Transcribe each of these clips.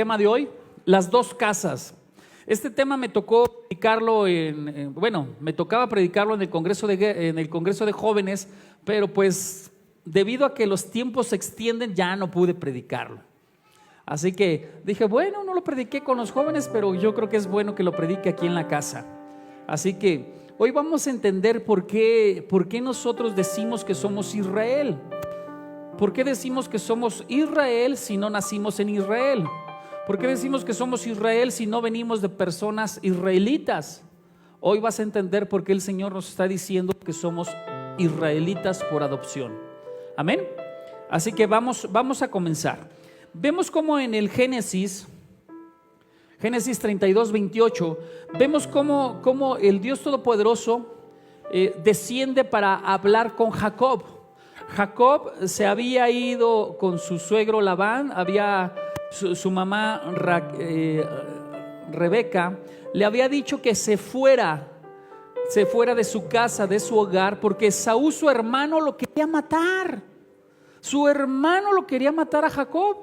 Tema de hoy, las dos casas. Este tema me tocó predicarlo me tocaba predicarlo en el Congreso de Jóvenes, pero pues debido a que los tiempos se extienden ya no pude predicarlo. Así que dije, bueno, no lo prediqué con los jóvenes, pero yo creo que es bueno que lo predique aquí en la casa. Así que hoy vamos a entender por qué nosotros decimos que somos Israel. ¿Por qué decimos que somos Israel si no nacimos en Israel? ¿Por qué decimos que somos Israel si no venimos de personas israelitas? Hoy vas a entender por qué el Señor nos está diciendo que somos israelitas por adopción. Amén. Así que vamos a comenzar. Vemos cómo en el Génesis 32, 28, vemos cómo el Dios Todopoderoso desciende para hablar con Jacob. Jacob se había ido con su suegro Labán, su mamá Rebeca le había dicho que se fuera de su casa, de su hogar, porque Esaú, su hermano, lo quería matar. Su hermano lo quería matar a Jacob.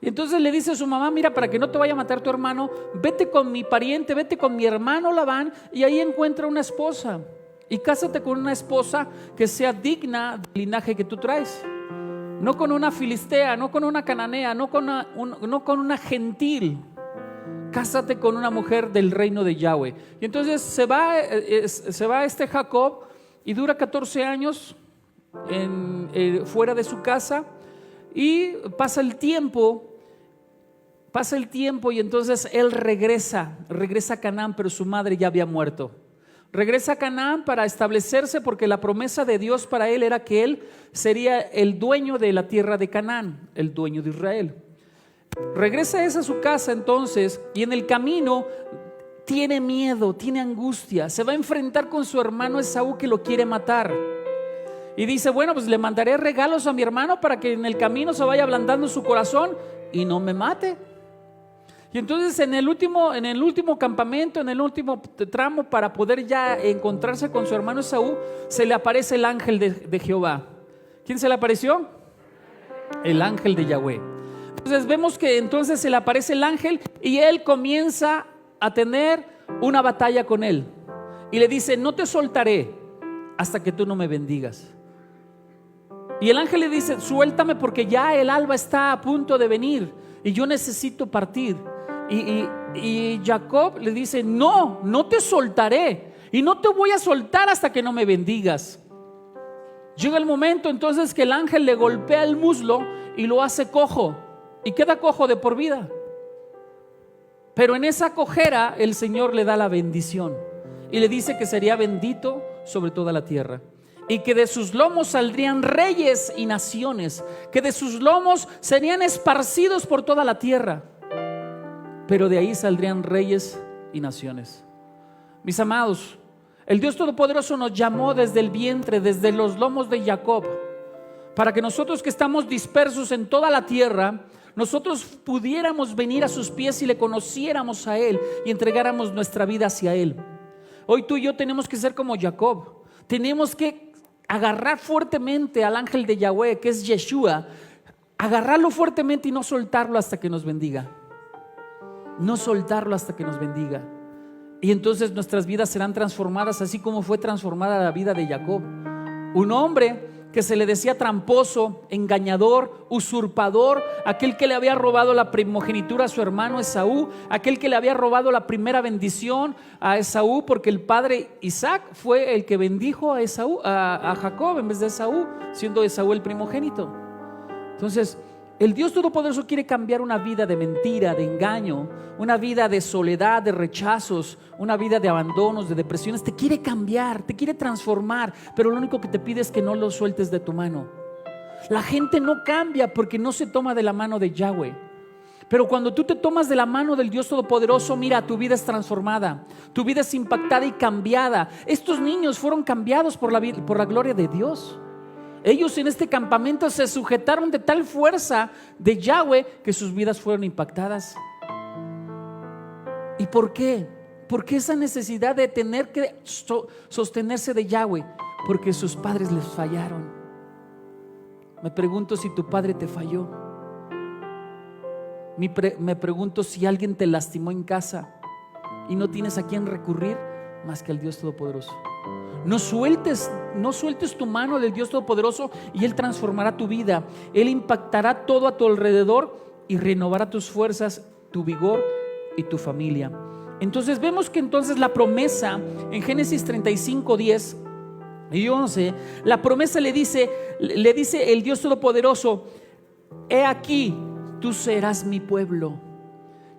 Y entonces le dice a su mamá, mira, para que no te vaya a matar tu hermano, vete con mi pariente, vete con mi hermano Labán, y ahí encuentra una esposa. Y cásate con una esposa que sea digna del linaje que tú traes. No con una filistea, no con una cananea, no con una gentil. Cásate con una mujer del reino de Yahweh. Y entonces se va este Jacob y dura 14 años fuera de su casa. Y pasa el tiempo y entonces él regresa a Canaán, pero su madre ya había muerto. Regresa a Canaán para establecerse, porque la promesa de Dios para él era que él sería el dueño de la tierra de Canaán, el dueño de Israel. Regresa a su casa entonces, y en el camino tiene miedo, tiene angustia, se va a enfrentar con su hermano Esaú, que lo quiere matar. Y dice, bueno, pues le mandaré regalos a mi hermano para que en el camino se vaya ablandando su corazón y no me mate. Y entonces en el último campamento, en el último tramo, para poder ya encontrarse con su hermano Esaú, se le aparece el ángel de Jehová. ¿Quién se le apareció? El ángel de Yahweh. Entonces vemos que entonces se le aparece el ángel y él comienza a tener una batalla con él. Y le dice, no te soltaré hasta que tú no me bendigas. Y el ángel le dice, suéltame porque ya el alba está a punto de venir y yo necesito partir. Y Jacob le dice, no te soltaré y no te voy a soltar hasta que no me bendigas. Llega el momento entonces que el ángel le golpea el muslo y lo hace cojo, y queda cojo de por vida. Pero en esa cojera el Señor le da la bendición y le dice que sería bendito sobre toda la tierra, y que de sus lomos saldrían reyes y naciones, que de sus lomos serían esparcidos por toda la tierra, pero de ahí saldrían reyes y naciones. Mis amados, el Dios Todopoderoso nos llamó desde el vientre, desde los lomos de Jacob, para que nosotros que estamos dispersos en toda la tierra, nosotros pudiéramos venir a sus pies y le conociéramos a Él y entregáramos nuestra vida hacia Él. Hoy tú y yo tenemos que ser como Jacob. Tenemos que agarrar fuertemente al ángel de Yahweh, que es Yeshua, agarrarlo fuertemente y no soltarlo hasta que nos bendiga. No soltarlo hasta que nos bendiga. Y entonces nuestras vidas serán transformadas, así como fue transformada la vida de Jacob. Un hombre que se le decía tramposo, engañador, usurpador, aquel que le había robado la primogenitura a su hermano Esaú, aquel que le había robado la primera bendición a Esaú, porque el padre Isaac fue el que bendijo a Jacob en vez de Esaú, siendo Esaú el primogénito. Entonces el Dios Todopoderoso quiere cambiar una vida de mentira, de engaño, una vida de soledad, de rechazos, una vida de abandonos, de depresiones. Te quiere cambiar, te quiere transformar, pero lo único que te pide es que no lo sueltes de tu mano. La gente no cambia porque no se toma de la mano de Yahweh. Pero cuando tú te tomas de la mano del Dios Todopoderoso, mira, tu vida es transformada, tu vida es impactada y cambiada. Estos niños fueron cambiados por la gloria de Dios. Ellos en este campamento se sujetaron de tal fuerza de Yahweh que sus vidas fueron impactadas. ¿Y por qué? ¿Por qué esa necesidad de tener que sostenerse de Yahweh? Porque sus padres les fallaron. Me pregunto si tu padre te falló. Me pregunto si alguien te lastimó en casa y no tienes a quién recurrir más que al Dios Todopoderoso. No sueltes tu mano del Dios Todopoderoso y Él transformará tu vida. Él impactará todo a tu alrededor y renovará tus fuerzas, tu vigor y tu familia. Entonces vemos que entonces la promesa en Génesis 35, 10 y 11, la promesa le dice el Dios Todopoderoso: he aquí, tú serás mi pueblo.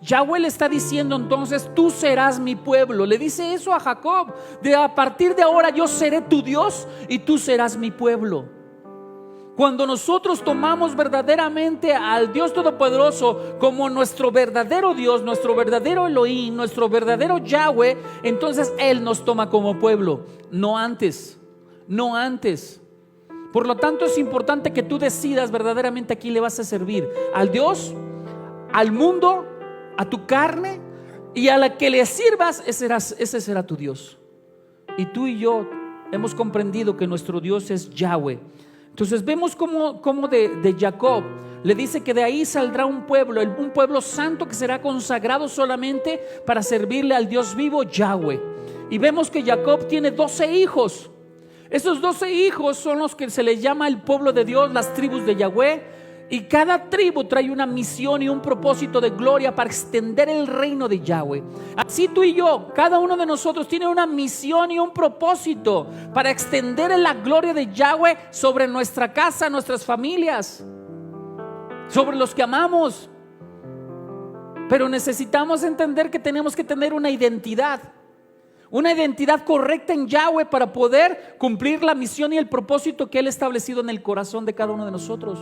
Yahweh le está diciendo entonces: tú serás mi pueblo. Le dice eso a Jacob: a partir de ahora yo seré tu Dios y tú serás mi pueblo. Cuando nosotros tomamos verdaderamente al Dios Todopoderoso como nuestro verdadero Dios, nuestro verdadero Elohim, nuestro verdadero Yahweh, entonces Él nos toma como pueblo, no antes. Por lo tanto, es importante que tú decidas verdaderamente a quién le vas a servir: al Dios, al mundo, a tu carne, y a la que le sirvas, ese será tu Dios. Y tú y yo hemos comprendido que nuestro Dios es Yahweh. Entonces vemos cómo de Jacob le dice que de ahí saldrá un pueblo santo que será consagrado solamente para servirle al Dios vivo, Yahweh. Y vemos que Jacob tiene 12 hijos. Esos 12 hijos son los que se les llama el pueblo de Dios, las tribus de Yahweh. Y cada tribu trae una misión y un propósito de gloria para extender el reino de Yahweh. Así tú y yo, cada uno de nosotros tiene una misión y un propósito para extender la gloria de Yahweh sobre nuestra casa, nuestras familias, sobre los que amamos. Pero necesitamos entender que tenemos que tener una identidad correcta en Yahweh para poder cumplir la misión y el propósito que Él ha establecido en el corazón de cada uno de nosotros.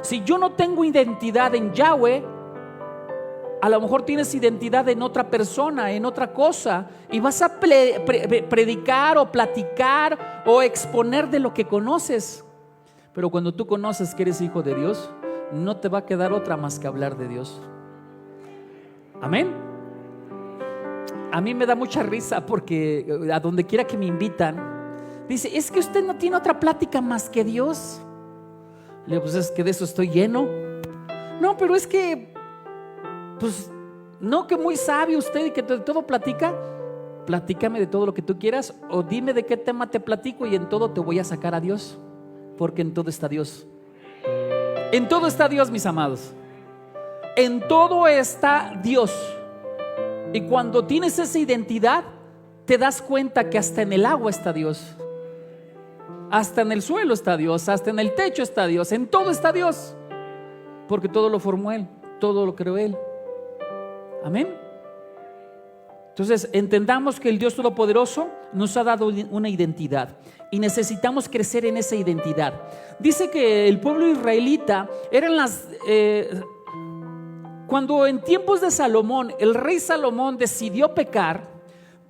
Si yo no tengo identidad en Yahweh, a lo mejor tienes identidad en otra persona, en otra cosa, y vas a predicar o platicar o exponer de lo que conoces. Pero cuando tú conoces que eres hijo de Dios, no te va a quedar otra más que hablar de Dios. Amén. A mí me da mucha risa porque a donde quiera que me invitan, dice: es que usted no tiene otra plática más que Dios. Le digo: pues es que de eso estoy lleno. No, pero es que, pues, no, que muy sabio usted y que de todo platica. Platícame de todo lo que tú quieras, o dime de qué tema te platico y en todo te voy a sacar a Dios, porque en todo está Dios. En todo está Dios, mis amados. En todo está Dios. Y cuando tienes esa identidad, te das cuenta que hasta en el agua está Dios, hasta en el suelo está Dios, hasta en el techo está Dios, en todo está Dios, porque todo lo formó Él, todo lo creó Él. Amén. Entonces entendamos que el Dios Todopoderoso nos ha dado una identidad y necesitamos crecer en esa identidad. Dice que el pueblo israelita eran cuando en tiempos de Salomón, el rey Salomón decidió pecar,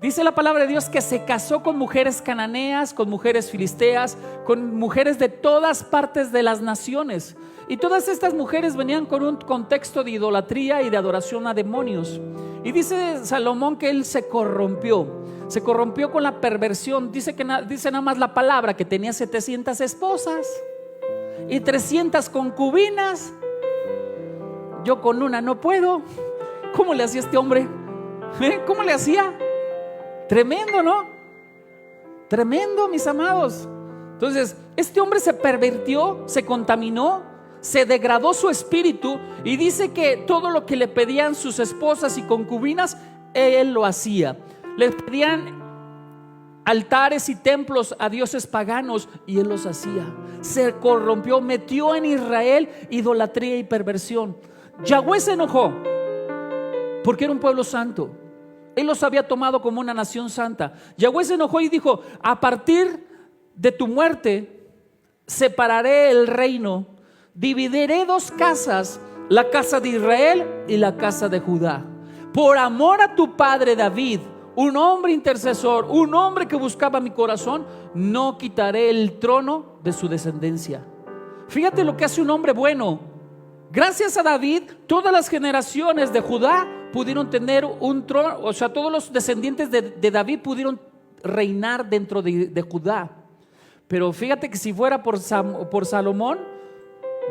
dice la palabra de Dios que se casó con mujeres cananeas, con mujeres filisteas, con mujeres de todas partes de las naciones. Y todas estas mujeres venían con un contexto de idolatría y de adoración a demonios. Y dice Salomón que él se corrompió con la perversión. Dice nada más la palabra que tenía 700 esposas y 300 concubinas. Yo con una no puedo. ¿Cómo le hacía este hombre? ¿Cómo le hacía? Tremendo, ¿no? Tremendo, mis amados. Entonces, este hombre se pervirtió, se contaminó, se degradó su espíritu, y dice que todo lo que le pedían sus esposas y concubinas, él lo hacía. Le pedían altares y templos a dioses paganos y él los hacía. Se corrompió, metió en Israel idolatría y perversión. Yahweh se enojó porque era un pueblo santo. Él los había tomado como una nación santa. Yahweh se enojó y dijo: a partir de tu muerte separaré el reino, dividiré dos casas, la casa de Israel y la casa de Judá. Por amor a tu padre David, un hombre intercesor, un hombre que buscaba mi corazón, no quitaré el trono de su descendencia. Fíjate lo que hace un hombre bueno. Gracias a David, todas las generaciones de Judá pudieron tener un trono, o sea, todos los descendientes de David pudieron reinar dentro de Judá. Pero fíjate que si fuera por Salomón,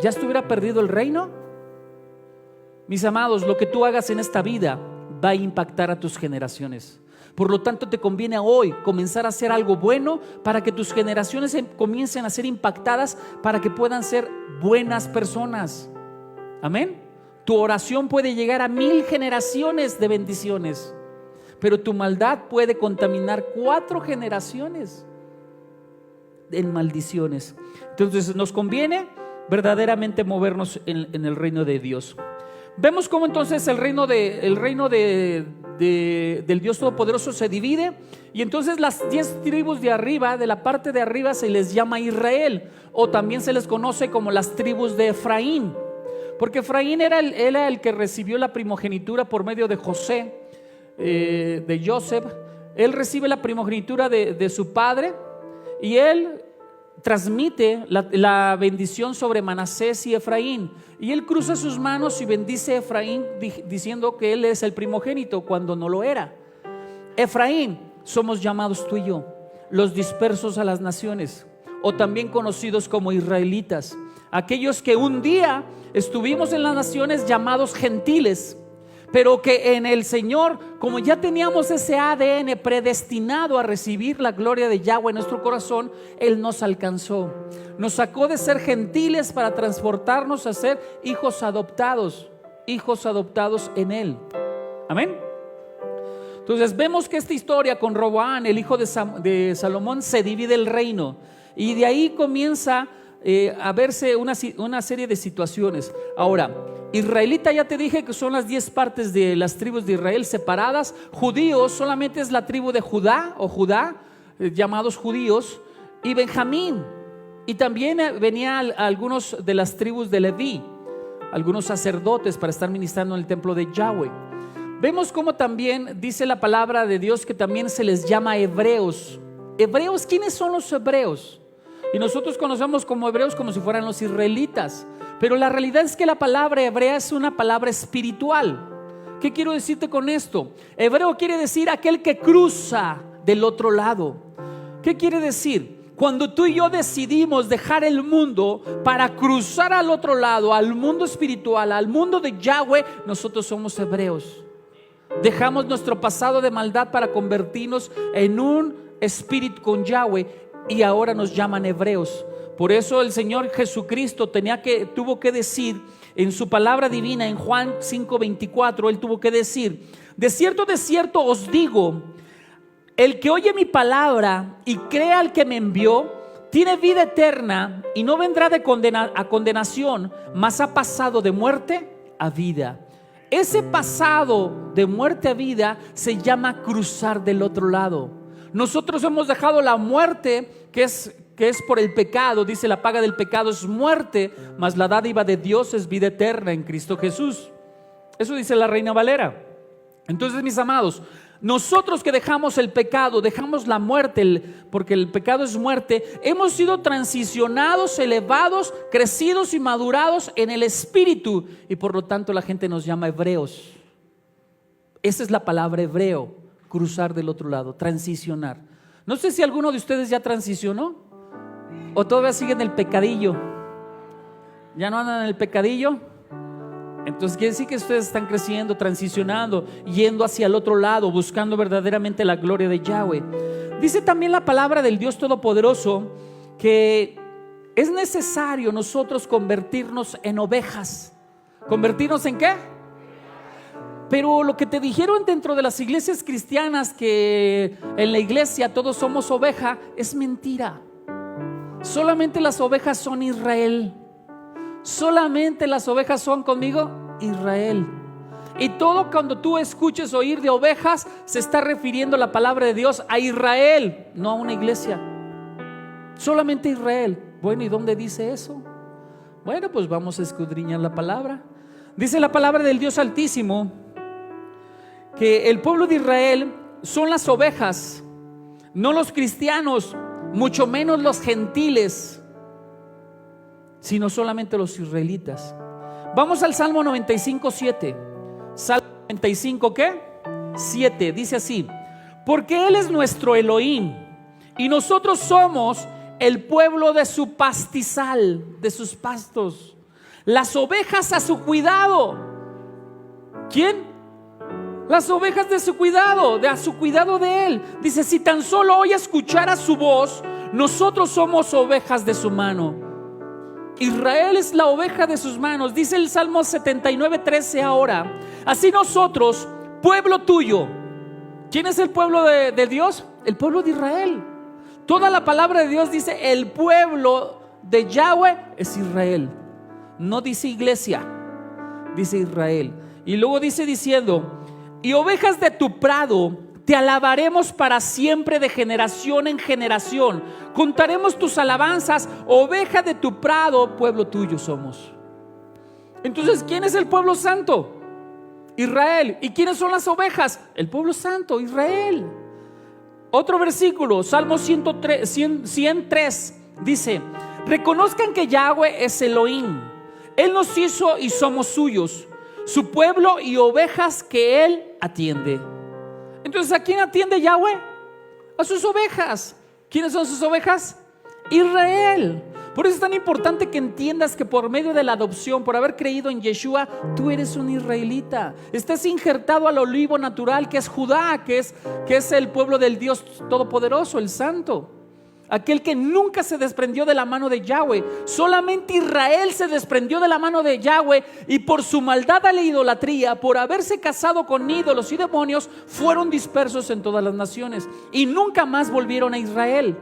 ya estuviera perdido el reino. Mis amados, lo que tú hagas en esta vida va a impactar a tus generaciones. Por lo tanto, te conviene hoy comenzar a hacer algo bueno para que tus generaciones comiencen a ser impactadas, para que puedan ser buenas personas. Amén. Tu oración puede llegar a 1000 generaciones de bendiciones, pero tu maldad puede contaminar 4 generaciones en maldiciones. Entonces nos conviene verdaderamente movernos en el reino de Dios. Vemos cómo entonces el reino del Dios Todopoderoso se divide, y entonces las 10 tribus de arriba, de la parte de arriba, se les llama Israel, o también se les conoce como las tribus de Efraín, porque Efraín era el que recibió la primogenitura por medio de José, de Joseph. Él recibe la primogenitura de su padre, y él transmite la bendición sobre Manasés y Efraín, y él cruza sus manos y bendice a Efraín diciendo que él es el primogénito cuando no lo era. Efraín somos llamados tú y yo, los dispersos a las naciones, o también conocidos como israelitas, aquellos que un día estuvimos en las naciones llamados gentiles, pero que en el Señor, como ya teníamos ese ADN predestinado a recibir la gloria de Yahweh en nuestro corazón, Él nos alcanzó, nos sacó de ser gentiles para transportarnos a ser hijos adoptados en Él. Amén. Entonces vemos que esta historia con Roboam, el hijo de Salomón, se divide el reino, y de ahí comienza a verse una serie de situaciones. Ahora, israelita, ya te dije que son las 10 partes de las tribus de Israel separadas. Judíos solamente es la tribu de Judá o Judá, llamados judíos, y Benjamín. Y también venían algunos de las tribus de Leví, algunos sacerdotes para estar ministrando en el templo de Yahweh. Vemos cómo también dice la palabra de Dios que también se les llama hebreos. Hebreos, ¿quiénes son los hebreos? Y nosotros conocemos como hebreos como si fueran los israelitas, pero la realidad es que la palabra hebrea es una palabra espiritual. ¿Qué quiero decirte con esto? Hebreo quiere decir aquel que cruza del otro lado. ¿Qué quiere decir? Cuando tú y yo decidimos dejar el mundo para cruzar al otro lado, al mundo espiritual, al mundo de Yahweh, nosotros somos hebreos. Dejamos nuestro pasado de maldad para convertirnos en un espíritu con Yahweh, y ahora nos llaman hebreos. Por eso el Señor Jesucristo tuvo que decir en su palabra divina en Juan 5:24, Él tuvo que decir: de cierto os digo, el que oye mi palabra y cree al que me envió, tiene vida eterna y no vendrá a condenación, mas ha pasado de muerte a vida. Ese pasado de muerte a vida se llama cruzar del otro lado. Nosotros hemos dejado la muerte, que es por el pecado. Dice: la paga del pecado es muerte, mas la dádiva de Dios es vida eterna en Cristo Jesús. Eso dice la Reina Valera. Entonces, mis amados, nosotros que dejamos el pecado, dejamos la muerte, porque el pecado es muerte, hemos sido transicionados, elevados, crecidos y madurados en el espíritu, y por lo tanto la gente nos llama hebreos. Esa es la palabra hebreo: cruzar del otro lado, transicionar. No sé si alguno de ustedes ya transicionó o todavía siguen el pecadillo. ¿Ya no andan en el pecadillo? Entonces quiere decir que ustedes están creciendo, transicionando, yendo hacia el otro lado, buscando verdaderamente la gloria de Yahweh. Dice también la palabra del Dios Todopoderoso que es necesario nosotros convertirnos en ovejas. ¿Convertirnos en qué? Pero lo que te dijeron dentro de las iglesias cristianas, que en la iglesia todos somos oveja, es mentira. Solamente las ovejas son Israel. Solamente las ovejas son, conmigo, Israel. Y todo cuando tú escuches oír de ovejas, se está refiriendo la palabra de Dios a Israel, no a una iglesia. Solamente Israel. Bueno, ¿y dónde dice eso? Bueno, pues vamos a escudriñar la palabra. Dice la palabra del Dios Altísimo que el pueblo de Israel son las ovejas, no los cristianos, mucho menos los gentiles, sino solamente los israelitas. Vamos al Salmo 95:7. Salmo 95, ¿qué? 7, dice así: porque Él es nuestro Elohim y nosotros somos el pueblo de su pastizal, de sus pastos, las ovejas a su cuidado. ¿Quién? Las ovejas de su cuidado, a su cuidado de Él. Dice, si tan solo hoy escuchara su voz, nosotros somos ovejas de su mano. Israel es la oveja de sus manos. Dice el Salmo 79:13 ahora. Así nosotros, pueblo tuyo. ¿Quién es el pueblo de Dios? El pueblo de Israel. Toda la palabra de Dios dice el pueblo de Yahweh es Israel. No dice iglesia, dice Israel. Y luego dice diciendo, y ovejas de tu prado, te alabaremos para siempre de generación en generación. Contaremos tus alabanzas, oveja de tu prado, pueblo tuyo somos. Entonces, ¿quién es el pueblo santo? Israel. ¿Y quiénes son las ovejas? El pueblo santo, Israel. Otro versículo, Salmo 103 dice, reconozcan que Yahweh es Elohim. Él nos hizo y somos suyos, su pueblo y ovejas que Él atiende. Entonces, ¿a quién atiende Yahweh? A sus ovejas. ¿Quiénes son sus ovejas? Israel. Por eso es tan importante que entiendas que por medio de la adopción, por haber creído en Yeshua, tú eres un israelita. Estás injertado al olivo natural que es Judá, que es el pueblo del Dios Todopoderoso, el Santo. Aquel que nunca se desprendió de la mano de Yahweh. Solamente Israel se desprendió de la mano de Yahweh, y por su maldad a la idolatría, por haberse casado con ídolos y demonios, fueron dispersos en todas las naciones y nunca más volvieron a Israel.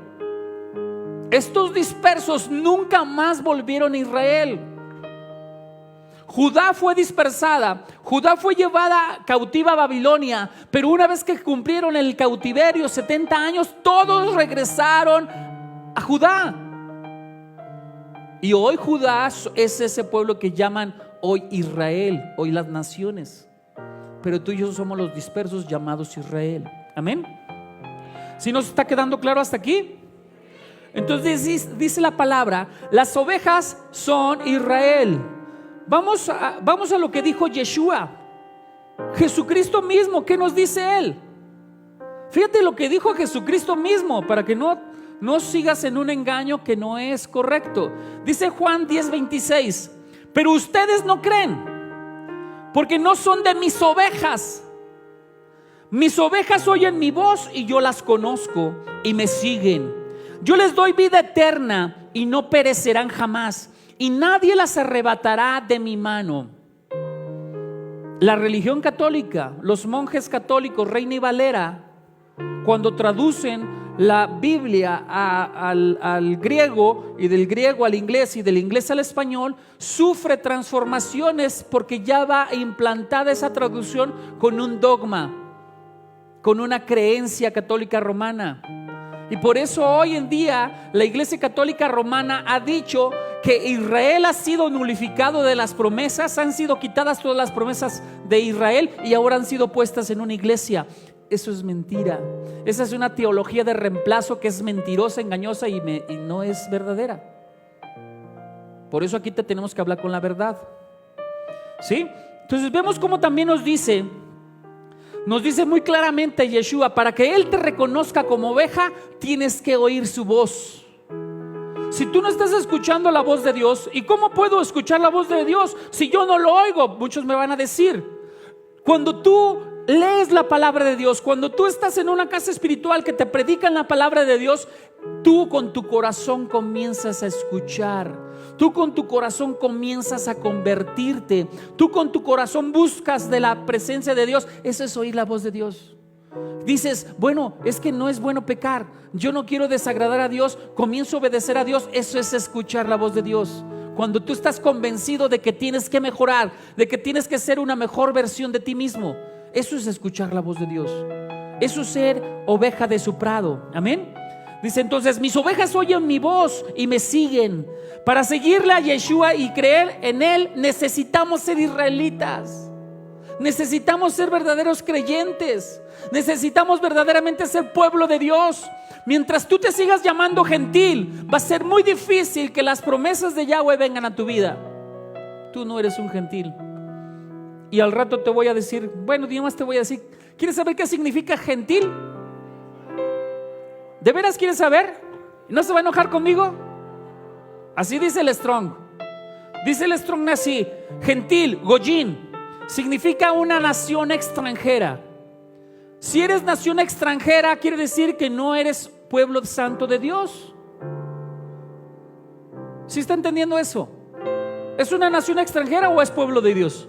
Estos dispersos nunca más volvieron a Israel. Judá fue dispersada, Judá fue llevada cautiva a Babilonia, pero una vez que cumplieron el cautiverio 70 años, todos regresaron a Judá. Y hoy Judá es ese pueblo que llaman hoy Israel, hoy las naciones. Pero tú y yo somos los dispersos llamados Israel. Amén. ¿Sí nos está quedando claro hasta aquí? Entonces dice la palabra, las ovejas son Israel. Vamos a lo que dijo Yeshua, Jesucristo mismo. ¿Qué nos dice Él? Fíjate lo que dijo Jesucristo mismo, para que no sigas en un engaño que no es correcto. Dice Juan 10:26, pero ustedes no creen, porque no son de mis ovejas. Mis ovejas oyen mi voz y yo las conozco y me siguen. Yo les doy vida eterna y no perecerán jamás, y nadie las arrebatará de mi mano. La religión católica, los monjes católicos, Reina y Valera, cuando traducen la Biblia al griego, y del griego al inglés y del inglés al español, sufre transformaciones porque ya va implantada esa traducción con un dogma, con una creencia católica romana. Y por eso hoy en día la Iglesia Católica Romana ha dicho que Israel ha sido nulificado de las promesas, han sido quitadas todas las promesas de Israel y ahora han sido puestas en una iglesia. Eso es mentira. Esa es una teología de reemplazo que es mentirosa, engañosa y no es verdadera. Por eso aquí te tenemos que hablar con la verdad. ¿Sí? Entonces vemos cómo también nos dice muy claramente Yeshua, para que Él te reconozca como oveja, tienes que oír su voz. Si tú no estás escuchando la voz de Dios, ¿y cómo puedo escuchar la voz de Dios si yo no lo oigo? Muchos me van a decir, cuando tú lees la palabra de Dios, cuando tú estás en una casa espiritual que te predican la palabra de Dios, tú con tu corazón comienzas a escuchar. Tú con tu corazón comienzas a convertirte. Tú con tu corazón buscas de la presencia de Dios. Eso es oír la voz de Dios. Dices, bueno, es que no es bueno pecar, yo no quiero desagradar a Dios, comienzo a obedecer a Dios. Eso es escuchar la voz de Dios. Cuando tú estás convencido de que tienes que mejorar, de que tienes que ser una mejor versión de ti mismo, eso es escuchar la voz de Dios. Eso es ser oveja de su prado. Amén. Dice entonces, mis ovejas oyen mi voz y me siguen. Para seguirle a Yeshua y creer en Él, necesitamos ser israelitas. Necesitamos ser verdaderos creyentes. Necesitamos verdaderamente ser pueblo de Dios. Mientras tú te sigas llamando gentil, va a ser muy difícil que las promesas de Yahweh vengan a tu vida. Tú no eres un gentil. Y al rato te voy a decir, bueno, Dios, te voy a decir, ¿quieres saber qué significa gentil? ¿De veras quieres saber? ¿No se va a enojar conmigo? Así dice el Strong. Dice el Strong así: gentil, goyín, significa una nación extranjera. Si eres nación extranjera, quiere decir que no eres pueblo santo de Dios. ¿Sí está entendiendo eso? ¿Es una nación extranjera o es pueblo de Dios?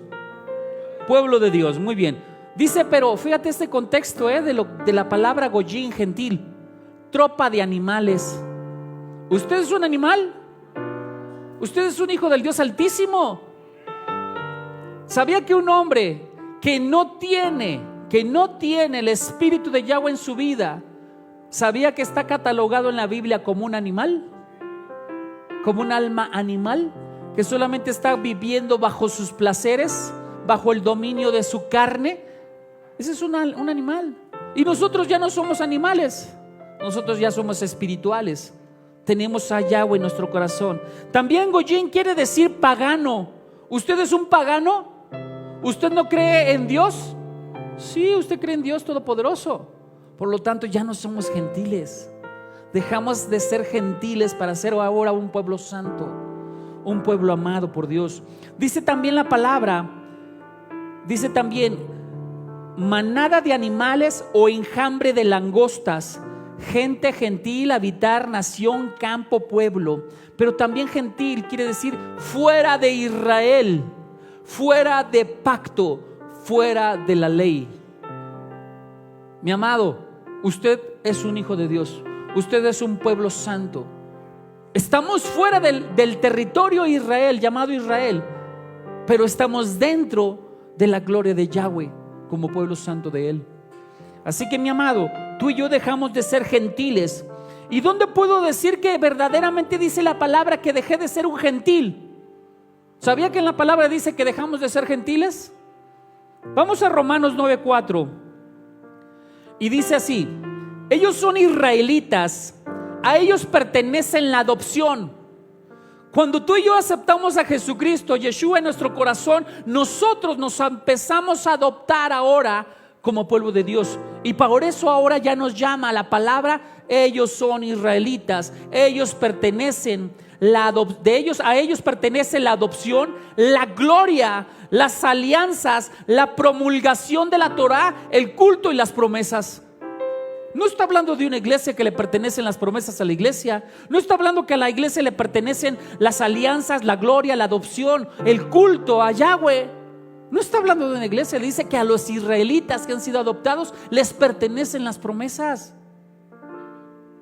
Pueblo de Dios, muy bien. Dice, pero fíjate este contexto de la palabra goyín, gentil, tropa de animales. ¿Usted es un animal? ¿Usted es un hijo del Dios Altísimo? ¿Sabía que un hombre que no tiene el Espíritu de Yahweh en su vida, sabía que está catalogado en la Biblia como un animal? Como un alma animal que solamente está viviendo bajo sus placeres, bajo el dominio de su carne. Ese es un animal. Y nosotros ya no somos animales, nosotros ya somos espirituales. Tenemos a Yahweh en nuestro corazón. También goyín quiere decir pagano. ¿Usted es un pagano? ¿Usted no cree en Dios? Sí, usted cree en Dios Todopoderoso. Por lo tanto, ya no somos gentiles. Dejamos de ser gentiles para ser ahora un pueblo santo, un pueblo amado por Dios. Dice también la palabra, dice también manada de animales o enjambre de langostas, gente gentil, habitar, nación, campo, pueblo. Pero también gentil quiere decir fuera de Israel, fuera de pacto, fuera de la ley. Mi amado, usted es un hijo de Dios. Usted es un pueblo santo. Estamos fuera del territorio Israel, llamado Israel, pero estamos dentro de la gloria de Yahweh como pueblo santo de Él. Así que, mi amado, tú y yo dejamos de ser gentiles. ¿Y dónde puedo decir que verdaderamente dice la palabra que dejé de ser un gentil? ¿Sabía que en la palabra dice que dejamos de ser gentiles? Vamos a Romanos 9:4 y dice así: ellos son israelitas, a ellos pertenece la adopción. Cuando tú y yo aceptamos a Jesucristo, Yeshua, en nuestro corazón, nosotros nos empezamos a adoptar ahora como pueblo de Dios. Y por eso ahora ya nos llama la palabra, ellos son israelitas, ellos pertenecen, a ellos pertenece la adopción, la gloria, las alianzas, la promulgación de la Torah, el culto y las promesas. No está hablando de una iglesia que le pertenecen las promesas a la iglesia. No está hablando que a la iglesia le pertenecen las alianzas, la gloria, la adopción, el culto a Yahweh. No está hablando de una iglesia. Le dice que a los israelitas que han sido adoptados les pertenecen las promesas.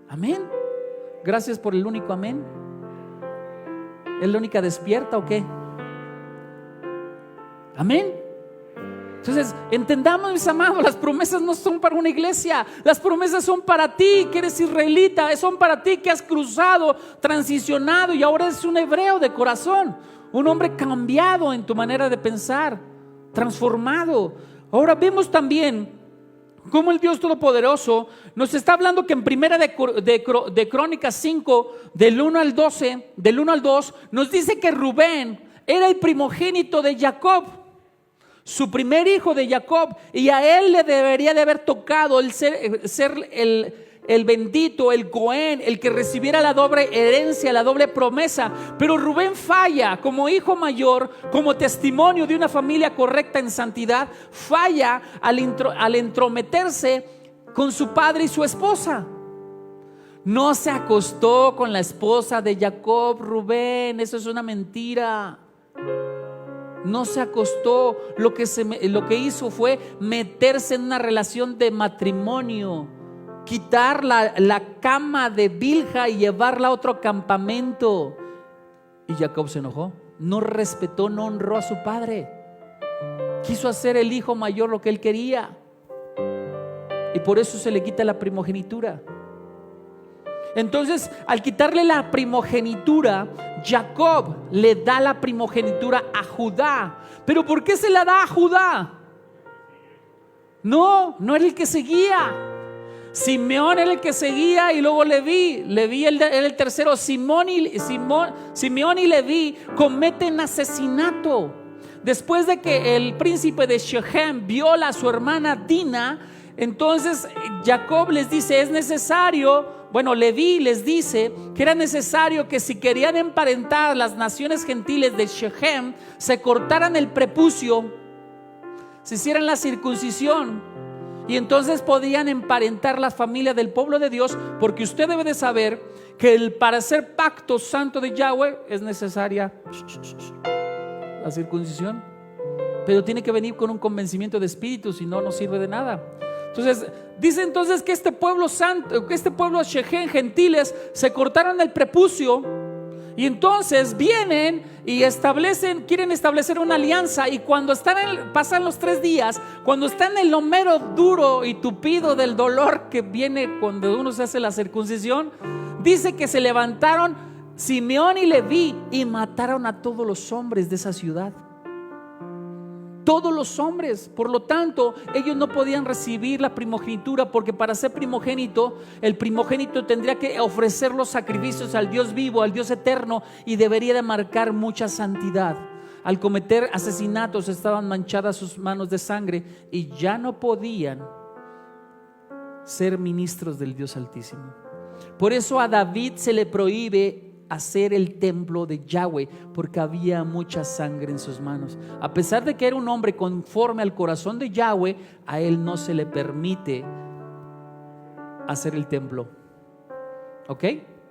Amén. Gracias por el único amén. ¿Es la única despierta o qué? Amén. Entonces, entendamos, mis amados, las promesas no son para una iglesia. Las promesas son para ti que eres israelita. Son para ti que has cruzado, transicionado y ahora eres un hebreo de corazón, un hombre cambiado en tu manera de pensar, transformado. Ahora vemos también cómo el Dios Todopoderoso nos está hablando que en primera de Crónicas 5, del 1 al 2, nos dice que Rubén era el primogénito de Jacob, su primer hijo de Jacob, y a él le debería de haber tocado el ser el bendito, el Cohen, el que recibiera la doble herencia, la doble promesa. Pero Rubén falla como hijo mayor, como testimonio de una familia correcta en santidad, falla al entrometerse con su padre y su esposa. No se acostó con la esposa de Jacob, Rubén, eso es una mentira. No se acostó, lo que hizo fue meterse en una relación de matrimonio, quitar la cama de Bilha y llevarla a otro campamento. Y Jacob se enojó, no respetó, no honró a su padre. Quiso hacer el hijo mayor lo que él quería, y por eso se le quita la primogenitura. Entonces, al quitarle la primogenitura, Jacob le da la primogenitura a Judá. ¿Pero por qué se la da a Judá? No era el que seguía. Simeón era el que seguía, y luego Leví era el tercero. Simeón y Leví cometen asesinato. Después de que el príncipe de Shechem viola a su hermana Dina, entonces Jacob les dice, Leví les dice que era necesario que si querían emparentar las naciones gentiles de Shechem, se cortaran el prepucio se hicieran la circuncisión, y entonces podían emparentar la familia del pueblo de Dios, porque usted debe de saber que para hacer pacto santo de Yahweh es necesaria la circuncisión, pero tiene que venir con un convencimiento de espíritu, si no, no sirve de nada. Entonces dice entonces que este pueblo santo, que este pueblo Shechem, gentiles, se cortaron el prepucio, y entonces vienen y quieren establecer una alianza, y cuando pasan los 3 días, cuando están en lo mero duro y tupido del dolor que viene cuando uno se hace la circuncisión, dice que se levantaron Simeón y Leví y mataron a todos los hombres de esa ciudad. Todos los hombres. Por lo tanto, ellos no podían recibir la primogenitura, porque para ser primogénito, el primogénito tendría que ofrecer los sacrificios al Dios vivo, al Dios eterno, y debería de marcar mucha santidad. Al cometer asesinatos estaban manchadas sus manos de sangre y ya no podían ser ministros del Dios Altísimo. Por eso a David se le prohíbe hacer el templo de Yahweh, porque había mucha sangre en sus manos. A pesar de que era un hombre conforme al corazón de Yahweh, a él no se le permite hacer el templo. ¿Ok?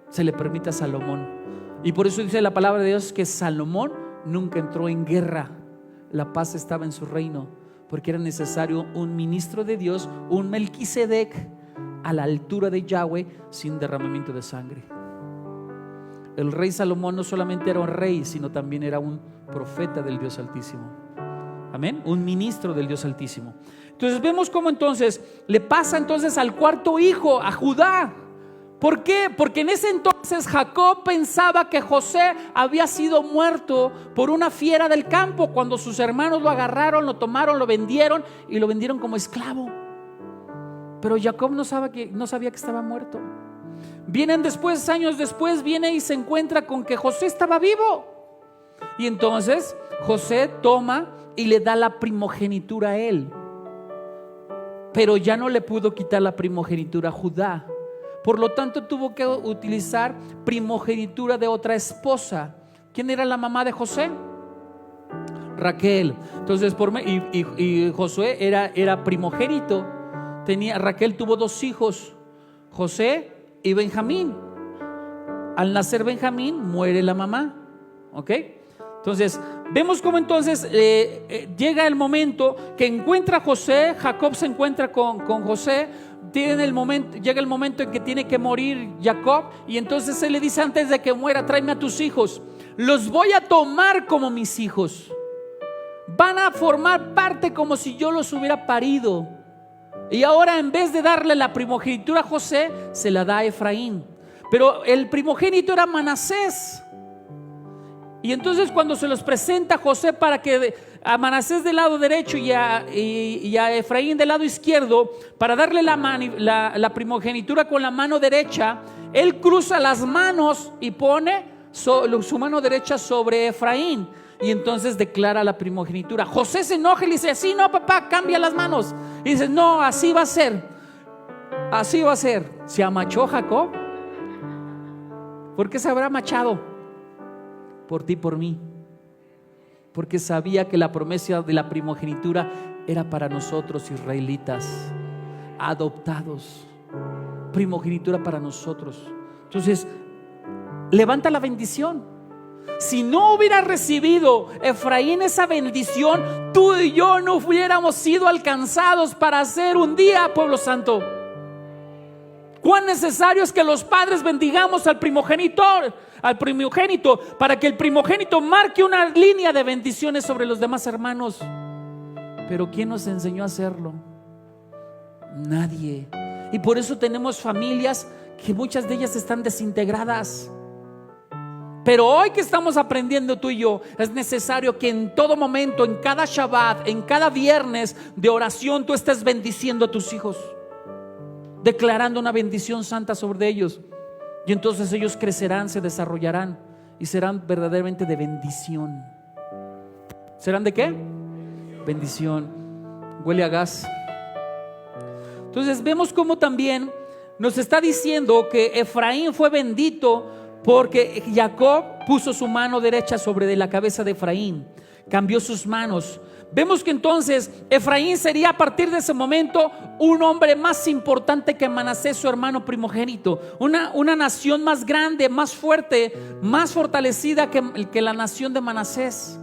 Se le permite a Salomón. Y por eso dice la palabra de Dios que Salomón nunca entró en guerra. La paz estaba en su reino, porque era necesario un ministro de Dios, un Melquisedec a la altura de Yahweh, sin derramamiento de sangre. El rey Salomón no solamente era un rey, sino también era un profeta del Dios Altísimo. Amén, un ministro del Dios Altísimo. Entonces vemos cómo entonces le pasa entonces al cuarto hijo, a Judá. ¿Por qué? Porque en ese entonces Jacob pensaba que José había sido muerto por una fiera del campo, cuando sus hermanos lo agarraron, lo tomaron, lo vendieron y lo vendieron como esclavo. Pero Jacob no sabía que estaba muerto. Vienen después, años después, viene y se encuentra con que José estaba vivo. Y entonces José toma y le da la primogenitura a él. Pero ya no le pudo quitar la primogenitura a Judá. Por lo tanto tuvo que utilizar primogenitura de otra esposa. ¿Quién era la mamá de José? Raquel. Entonces y Josué era primogénito. Raquel tuvo 2 hijos, José y Benjamín. Al nacer Benjamín, muere la mamá. ¿Ok? Entonces vemos cómo entonces llega el momento que encuentra a José. Jacob se encuentra con José. Llega el momento en que tiene que morir Jacob, y entonces él le dice: antes de que muera, tráeme a tus hijos, los voy a tomar como mis hijos, van a formar parte como si yo los hubiera parido. Y ahora, en vez de darle la primogenitura a José, se la da a Efraín. Pero el primogénito era Manasés. Y entonces cuando se los presenta a José para que a Manasés del lado derecho y a Efraín del lado izquierdo, para darle la primogenitura con la mano derecha, él cruza las manos y pone su mano derecha sobre Efraín, y entonces declara la primogenitura. José se enoja y le dice: sí, no, papá, cambia las manos. Y dice: no, así va a ser. Así va a ser. ¿Se amachó Jacob? ¿Por qué se habrá amachado? Por ti, por mí. Porque sabía que la promesa de la primogenitura era para nosotros, israelitas, adoptados. Primogenitura para nosotros. Entonces levanta la bendición. Si no hubiera recibido Efraín esa bendición, tú y yo no hubiéramos sido alcanzados para hacer un día pueblo santo. Cuán necesario es que los padres bendigamos al primogénito, para que el primogénito marque una línea de bendiciones sobre los demás hermanos. Pero ¿quién nos enseñó a hacerlo? Nadie. Y por eso tenemos familias que muchas de ellas están desintegradas. Pero hoy que estamos aprendiendo tú y yo, es necesario que en todo momento, en cada Shabbat, en cada viernes de oración, tú estés bendiciendo a tus hijos, declarando una bendición santa sobre ellos. Y entonces ellos crecerán, se desarrollarán y serán verdaderamente de bendición. ¿Serán de qué? Bendición. Huele a gas. Entonces vemos cómo también nos está diciendo que Efraín fue bendito porque Jacob puso su mano derecha sobre la cabeza de Efraín, cambió sus manos. vemos que entonces Efraín sería a partir de ese momento un hombre más importante que Manasés, su hermano primogénito, una nación más grande, más fuerte, más fortalecida que la nación de Manasés.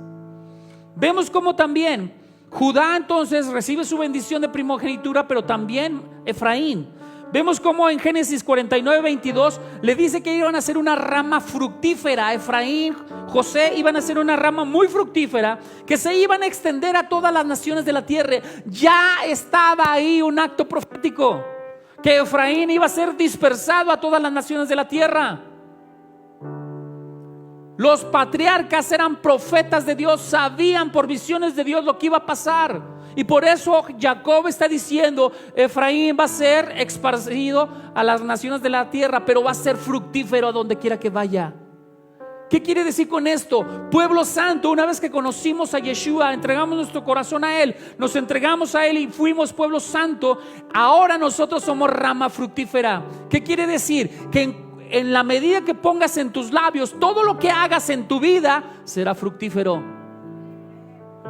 Vemos como también Judá entonces recibe su bendición de primogenitura, pero también Efraín. Vemos como en Génesis 49:22 le dice que iban a ser una rama fructífera. Efraín, José iban a ser una rama muy fructífera, que se iban a extender a todas las naciones de la tierra. Ya estaba ahí un acto profético, que Efraín iba a ser dispersado a todas las naciones de la tierra. Los patriarcas eran profetas de Dios, sabían por visiones de Dios lo que iba a pasar. Y por eso Jacob está diciendo: Efraín va a ser esparcido a las naciones de la tierra, pero va a ser fructífero a donde quiera que vaya. ¿Qué quiere decir con esto? Pueblo santo, una vez que conocimos a Yeshua, entregamos nuestro corazón a Él, nos entregamos a Él y fuimos pueblo santo, ahora nosotros somos rama fructífera. ¿Qué quiere decir? Que en la medida que pongas en tus labios, todo lo que hagas en tu vida será fructífero,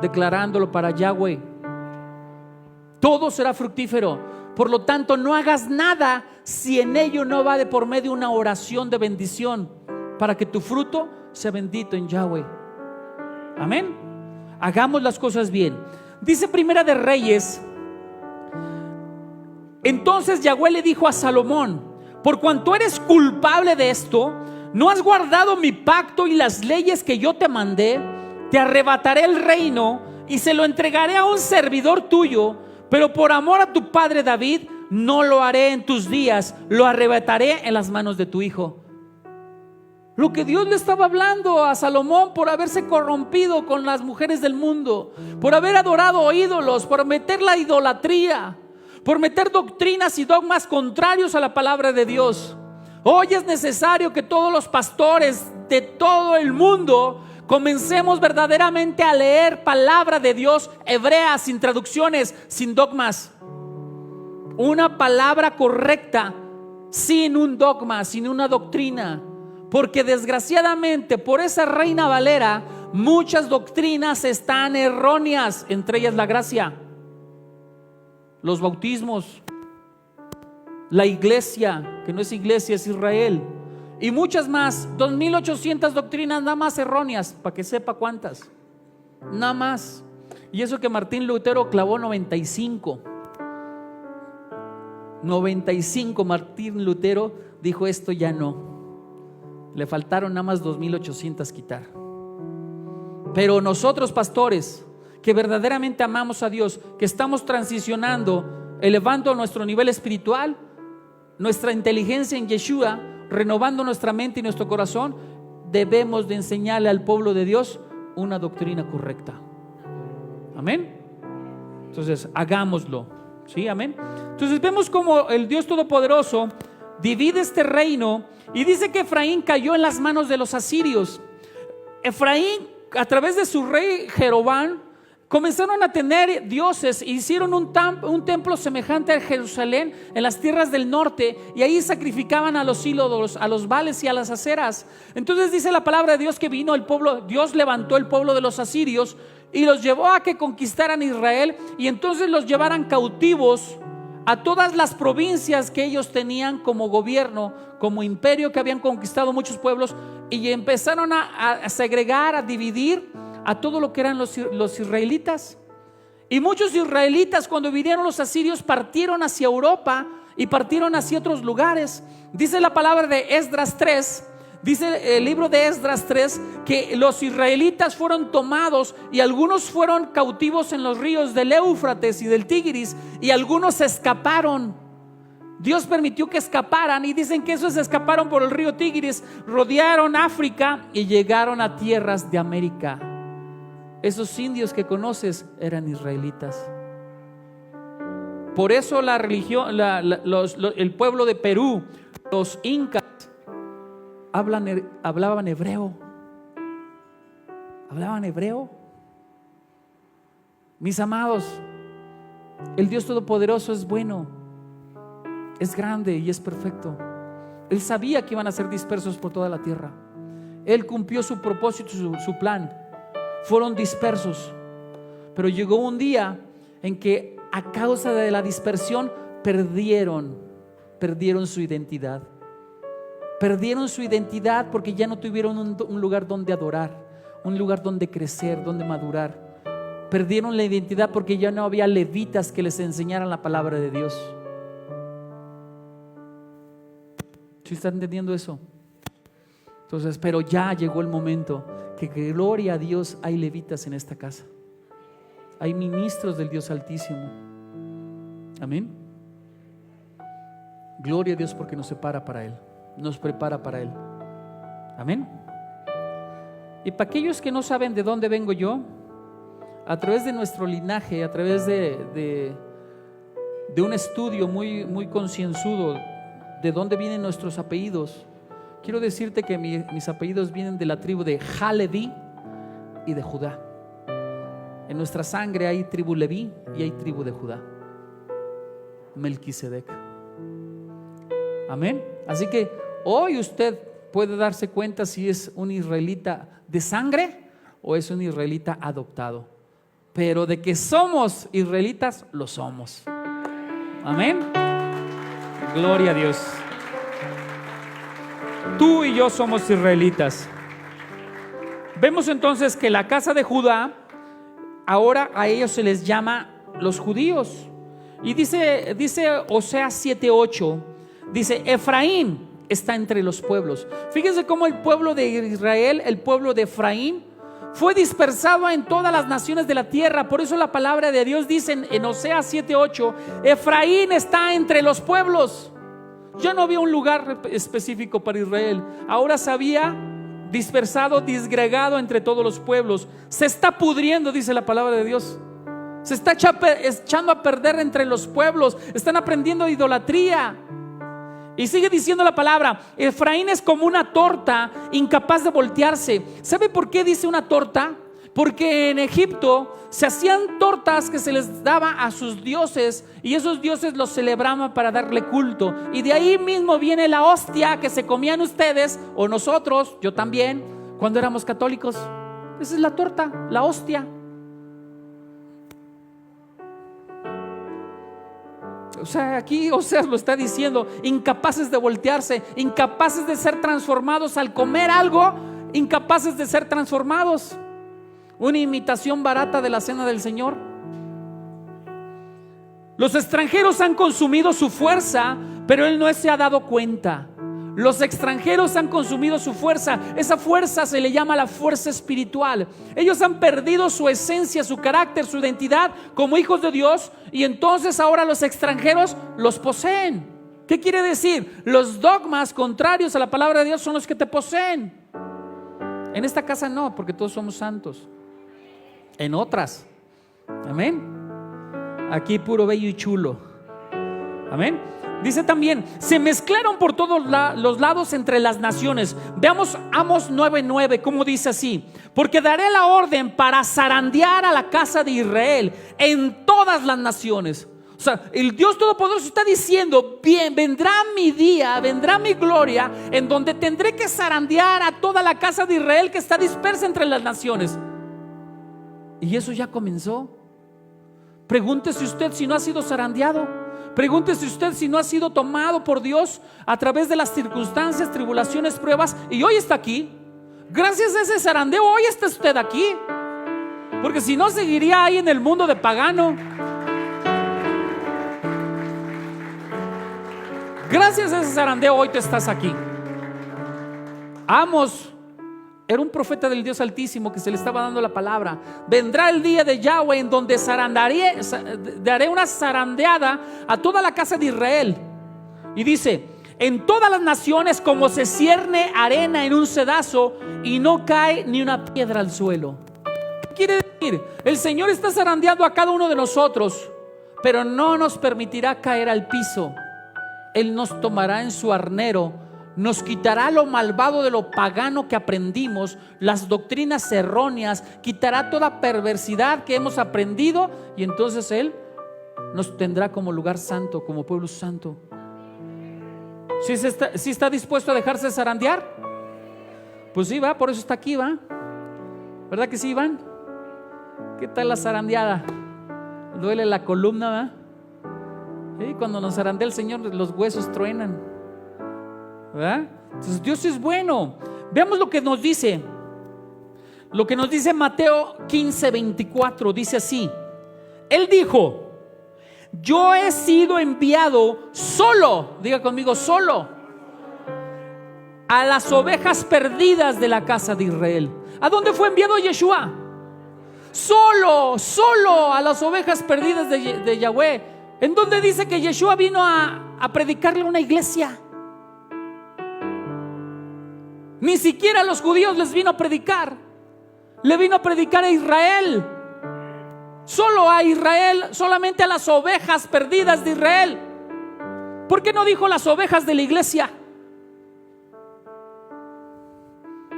declarándolo para Yahweh. Todo será fructífero. Por lo tanto, no hagas nada si en ello no va de por medio una oración de bendición, para que tu fruto sea bendito en Yahweh. Amén. Hagamos las cosas bien. Dice Primera de Reyes: entonces Yahweh le dijo a Salomón: por cuanto eres culpable de esto, no has guardado mi pacto y las leyes que yo te mandé, te arrebataré el reino y se lo entregaré a un servidor tuyo. Pero por amor a tu padre David, no lo haré en tus días, lo arrebataré en las manos de tu hijo. Lo que Dios le estaba hablando a Salomón por haberse corrompido con las mujeres del mundo, por haber adorado ídolos, por meter la idolatría, por meter doctrinas y dogmas contrarios a la palabra de Dios. Hoy es necesario que todos los pastores de todo el mundo comencemos verdaderamente a leer palabra de Dios hebrea, sin traducciones, sin dogmas. Una palabra correcta, sin un dogma, sin una doctrina. Porque desgraciadamente por esa Reina Valera muchas doctrinas están erróneas, entre ellas la gracia, los bautismos, la iglesia, que no es iglesia, es Israel, y muchas más. 2800 doctrinas nada más erróneas, para que sepa cuántas, nada más. Y eso que Martín Lutero clavó 95. Martín Lutero dijo: esto ya no. Le faltaron nada más 2800 quitar. Pero nosotros, pastores, que verdaderamente amamos a Dios, que estamos transicionando, elevando nuestro nivel espiritual, nuestra inteligencia en Yeshua, renovando nuestra mente y nuestro corazón, debemos de enseñarle al pueblo de Dios una doctrina correcta. Amén. Entonces hagámoslo. ¿Sí? Amén. Entonces vemos como el Dios Todopoderoso divide este reino y dice que Efraín cayó en las manos de los asirios. Efraín, a través de su rey Jeroboam, comenzaron a tener dioses e hicieron un templo semejante a Jerusalén en las tierras del norte, y ahí sacrificaban a los ídolos, a los Baales y a las aceras. Entonces dice la palabra de Dios que vino el pueblo, Dios levantó el pueblo de los asirios y los llevó a que conquistaran Israel, y entonces los llevaran cautivos a todas las provincias que ellos tenían como gobierno, como imperio, que habían conquistado muchos pueblos, y empezaron a segregar, a dividir a todo lo que eran los israelitas. Y muchos israelitas, cuando vinieron los asirios, partieron hacia Europa y partieron hacia otros lugares. Dice la palabra de Esdras 3, dice el libro de Esdras 3, que los israelitas fueron tomados y algunos fueron cautivos en los ríos del Éufrates y del Tigris, y algunos escaparon. Dios permitió que escaparan, y dicen que esos escaparon por el río Tigris, rodearon África y llegaron a tierras de América. Esos indios que conoces eran israelitas. Por eso la religión, el pueblo de Perú, los incas, hablaban hebreo. Hablaban hebreo. Mis amados, el Dios Todopoderoso es bueno, es grande y es perfecto. Él sabía que iban a ser dispersos por toda la tierra. Él cumplió su propósito, su plan. Fueron dispersos. Pero llegó un día en que a causa de la dispersión perdieron su identidad. Perdieron su identidad porque ya no tuvieron un lugar donde adorar, un lugar donde crecer, donde madurar. Perdieron la identidad porque ya no había levitas que les enseñaran la palabra de Dios. ¿Sí están entendiendo eso? Entonces, pero ya llegó el momento que gloria a Dios, hay levitas en esta casa. Hay ministros del Dios Altísimo. Amén. Gloria a Dios porque nos separa para Él, nos prepara para Él. Amén. Y para aquellos que no saben de dónde vengo yo, a través de nuestro linaje, a través de un estudio muy concienzudo de dónde vienen nuestros apellidos, quiero decirte que mis apellidos vienen de la tribu de Leví y de Judá. En nuestra sangre hay tribu Leví y hay tribu de Judá, Melquisedec. Amén. Así que hoy usted puede darse cuenta si es un israelita de sangre o es un israelita adoptado. Pero de que somos israelitas, lo somos. Amén. Gloria a Dios. Tú y yo somos israelitas. Vemos entonces que la casa de Judá, ahora a ellos se les llama los judíos. Y dice Oseas 7:8, dice: Efraín está entre los pueblos. Fíjense cómo el pueblo de Israel, el pueblo de Efraín, fue dispersado en todas las naciones de la tierra. Por eso la palabra de Dios dice en Oseas 7:8: Efraín está entre los pueblos. Ya no había un lugar específico para Israel. Ahora se había dispersado, disgregado entre todos los pueblos. Se está pudriendo, dice la palabra de Dios. Se está echando a perder entre los pueblos. Están aprendiendo idolatría. Y sigue diciendo la palabra: Efraín es como una torta incapaz de voltearse. ¿Sabe por qué dice una torta? Porque en Egipto se hacían tortas que se les daba a sus dioses, y esos dioses los celebraban para darle culto. Y de ahí mismo viene la hostia que se comían ustedes o nosotros, yo también, cuando éramos católicos. Esa es la torta, la hostia. O sea, aquí Oseas lo está diciendo: incapaces de voltearse, incapaces de ser transformados al comer algo, incapaces de ser transformados. Una imitación barata de la cena del Señor. Los extranjeros han consumido su fuerza, pero Él no se ha dado cuenta. Los extranjeros han consumido su fuerza. Esa fuerza se le llama la fuerza espiritual. Ellos han perdido su esencia, su carácter, su identidad como hijos de Dios, y entonces ahora los extranjeros los poseen. ¿Qué quiere decir? Los dogmas contrarios a la palabra de Dios son los que te poseen. En esta casa no, porque todos somos santos. En otras, amén. Aquí puro bello y chulo. Amén. Dice también: se mezclaron por todos los lados entre las naciones. Veamos Amos 9:9, como dice así: porque daré la orden para zarandear a la casa de Israel en todas las naciones. O sea, el Dios Todopoderoso está diciendo: bien, vendrá mi día, vendrá mi gloria, en donde tendré que zarandear a toda la casa de Israel que está dispersa entre las naciones. Y eso ya comenzó. Pregúntese usted si no ha sido zarandeado. Pregúntese usted si no ha sido tomado por Dios a través de las circunstancias, tribulaciones, pruebas, y hoy está aquí. Gracias a ese zarandeo hoy está usted aquí, porque si no seguiría ahí en el mundo de pagano. Gracias a ese zarandeo hoy te estás aquí. Amos era un profeta del Dios Altísimo que se le estaba dando la palabra: vendrá el día de Yahweh en donde daré una zarandeada a toda la casa de Israel. Y dice: en todas las naciones, como se cierne arena en un cedazo y no cae ni una piedra al suelo. ¿Qué quiere decir? El Señor está zarandeando a cada uno de nosotros, pero no nos permitirá caer al piso. Él nos tomará en su arnero, nos quitará lo malvado de lo pagano que aprendimos, las doctrinas erróneas, quitará toda perversidad que hemos aprendido, y entonces Él nos tendrá como lugar santo, como pueblo santo. ¿Sí está dispuesto a dejarse zarandear? Pues sí, va, por eso está aquí, va. ¿Verdad que sí, Iván? ¿Qué tal la zarandeada? Duele la columna, ¿verdad? ¿Sí? Cuando nos zarandea el Señor, los huesos truenan, ¿verdad? Entonces Dios es bueno. Veamos lo que nos dice. Lo que nos dice Mateo 15:24. Dice así: Él dijo: yo he sido enviado solo, diga conmigo, solo, a las ovejas perdidas de la casa de Israel. ¿A dónde fue enviado Yeshua? Solo a las ovejas perdidas de Yahweh. ¿En dónde dice que Yeshua vino a predicarle a una iglesia? Ni siquiera a los judíos les vino a predicar. Le vino a predicar a Israel. Solo a Israel, solamente a las ovejas perdidas de Israel. ¿Por qué no dijo las ovejas de la iglesia?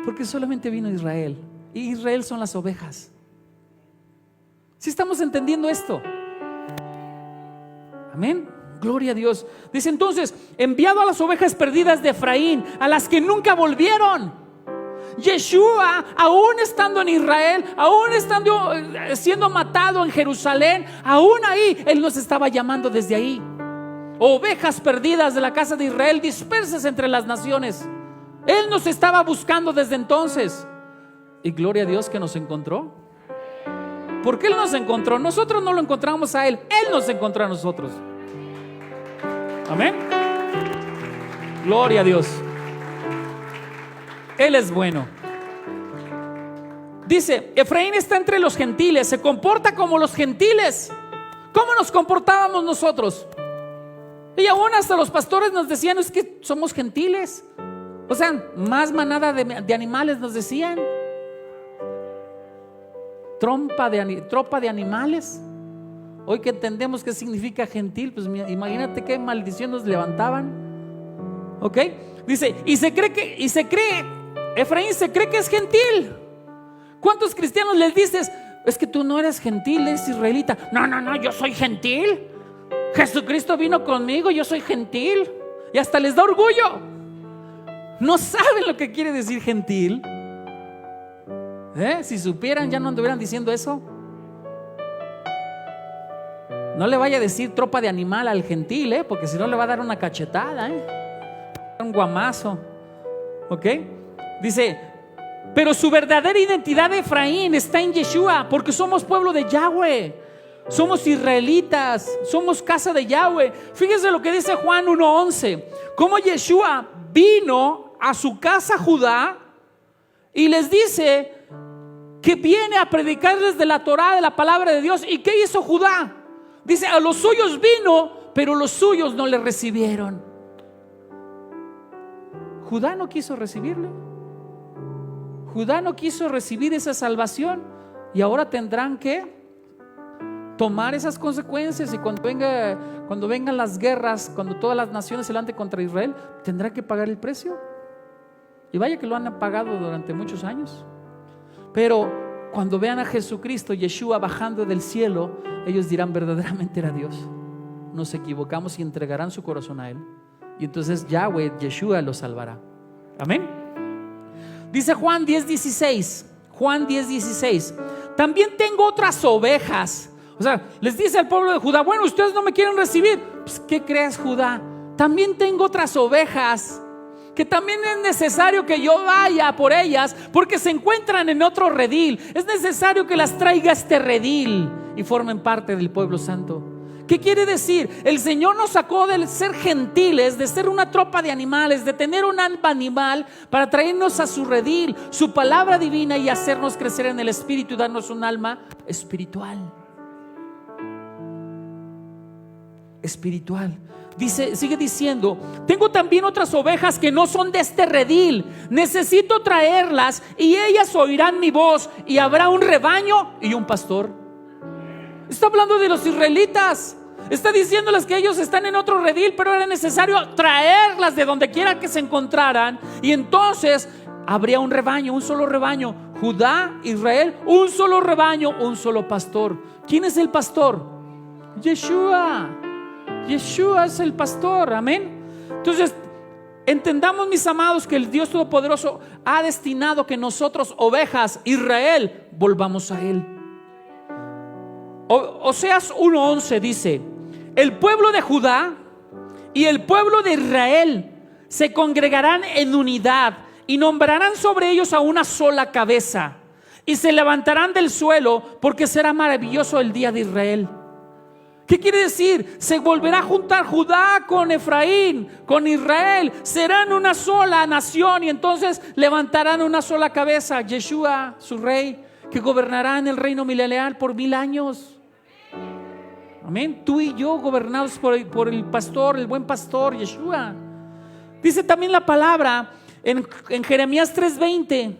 Porque solamente vino Israel, y Israel son las ovejas. ¿Sí estamos entendiendo esto? Amén. Gloria a Dios. Dice entonces: enviado a las ovejas perdidas de Efraín, a las que nunca volvieron. Yeshua, aún estando en Israel, aún estando siendo matado en Jerusalén, aún ahí Él nos estaba llamando desde ahí. Ovejas perdidas de la casa de Israel, dispersas entre las naciones. Él nos estaba buscando desde entonces. Y gloria a Dios que nos encontró. Porque Él nos encontró. Nosotros no lo encontramos a Él, Él nos encontró a nosotros. Amén. Gloria a Dios. Él es bueno. Dice: Efraín está entre los gentiles, se comporta como los gentiles. ¿Cómo nos comportábamos nosotros? Y aún hasta los pastores nos decían: es que somos gentiles. O sea, más manada de animales nos decían. Tropa de animales. Hoy que entendemos qué significa gentil, pues imagínate qué maldición nos levantaban. ¿Ok? Dice, Efraín se cree que es gentil. ¿Cuántos cristianos les dices: es que tú no eres gentil, eres israelita? No, yo soy gentil. Jesucristo vino conmigo, yo soy gentil. Y hasta les da orgullo. No saben lo que quiere decir gentil. Si supieran, ya no anduvieran diciendo eso. No le vaya a decir tropa de animal al gentil, porque si no le va a dar una cachetada, un guamazo. ¿Ok? Dice: pero su verdadera identidad de Efraín está en Yeshua, porque somos pueblo de Yahweh, somos israelitas, somos casa de Yahweh. Fíjense lo que dice Juan 1:11: cómo Yeshua vino a su casa Judá y les dice que viene a predicarles de la Torá, de la palabra de Dios. ¿Y qué hizo Judá? Dice: a los suyos vino, pero los suyos no le recibieron. Judá no quiso recibirle. Judá no quiso recibir esa salvación, y ahora tendrán que tomar esas consecuencias. Y cuando vengan las guerras, cuando todas las naciones se levanten contra Israel, tendrán que pagar el precio. Y vaya que lo han pagado durante muchos años. Pero cuando vean a Jesucristo, Yeshua, bajando del cielo, ellos dirán: verdaderamente era Dios. Nos equivocamos, y entregarán su corazón a Él. Y entonces Yahweh, Yeshua, los salvará. Amén. Dice Juan 10:16. Juan 10:16: también tengo otras ovejas. O sea, les dice al pueblo de Judá: bueno, ustedes no me quieren recibir. Pues, ¿qué crees, Judá? También tengo otras ovejas, que también es necesario que yo vaya por ellas, porque se encuentran en otro redil. Es necesario que las traiga a este redil y formen parte del pueblo santo. ¿Qué quiere decir? El Señor nos sacó de ser gentiles, de ser una tropa de animales, de tener un alma animal, para traernos a su redil, su palabra divina, y hacernos crecer en el espíritu y darnos un alma espiritual. Sigue diciendo: tengo también otras ovejas que no son de este redil. Necesito traerlas, y ellas oirán mi voz, y habrá un rebaño y un pastor. Está hablando de los israelitas. Está diciéndoles que ellos están en otro redil, pero era necesario traerlas de donde quiera que se encontraran. Y entonces habría un rebaño, un solo rebaño. Judá, Israel, un solo rebaño, un solo pastor. ¿Quién es el pastor? Yeshua. Yeshua es el pastor. Amén. Entonces, entendamos, mis amados, que el Dios Todopoderoso ha destinado que nosotros, ovejas, Israel, volvamos a Él. Oseas 1:11 dice: el pueblo de Judá y el pueblo de Israel se congregarán en unidad y nombrarán sobre ellos a una sola cabeza, y se levantarán del suelo, porque será maravilloso el día de Israel. ¿Qué quiere decir? Se volverá a juntar Judá con Efraín, con Israel, serán una sola nación, y entonces levantarán una sola cabeza, Yeshua, su rey, que gobernará en el reino milenial por 1000 años. Amén. Tú y yo gobernados por el pastor, el buen pastor, Yeshua. Dice también la palabra en Jeremías 3:20,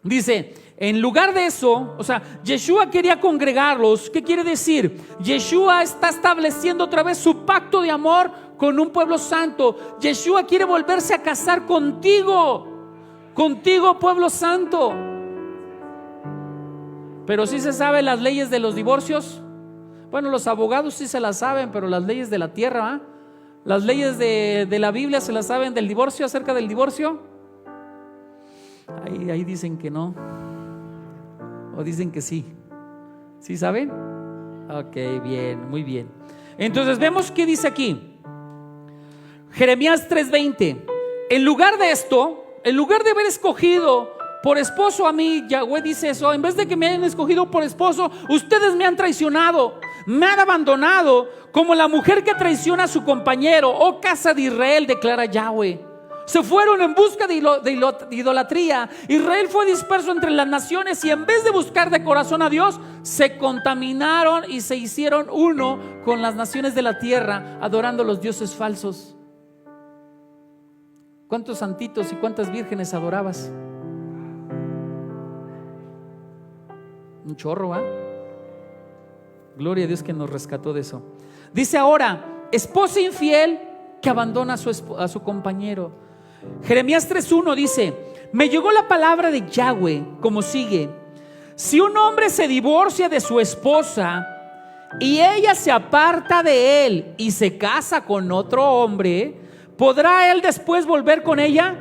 dice: en lugar de eso, o sea, Yeshua quería congregarlos. ¿Qué quiere decir? Yeshua está estableciendo otra vez su pacto de amor con un pueblo santo. Yeshua quiere volverse a casar contigo, pueblo santo. Pero sí se saben las leyes de los divorcios. Bueno, los abogados sí se las saben, pero las leyes de la tierra, ¿eh? Las leyes de la Biblia se las saben del divorcio, acerca del divorcio. Ahí dicen que no, o dicen que sí. ¿Sí saben? Ok, bien, muy bien. Entonces vemos que dice aquí Jeremías 3:20: en lugar de esto, en lugar de haber escogido por esposo a mí, Yahweh dice eso, en vez de que me hayan escogido por esposo, ustedes me han traicionado, me han abandonado como la mujer que traiciona a su compañero. Oh casa de Israel, declara Yahweh. Se fueron en busca de idolatría. Israel fue disperso entre las naciones, y en vez de buscar de corazón a Dios, se contaminaron y se hicieron uno con las naciones de la tierra, adorando los dioses falsos. ¿Cuántos santitos y cuántas vírgenes adorabas? Un chorro, ¿ah? Gloria a Dios que nos rescató de eso. Dice ahora: esposa infiel que abandona a su compañero. Jeremías 3:1 dice: me llegó la palabra de Yahweh como sigue: si un hombre se divorcia de su esposa y ella se aparta de él y se casa con otro hombre, ¿podrá él después volver con ella?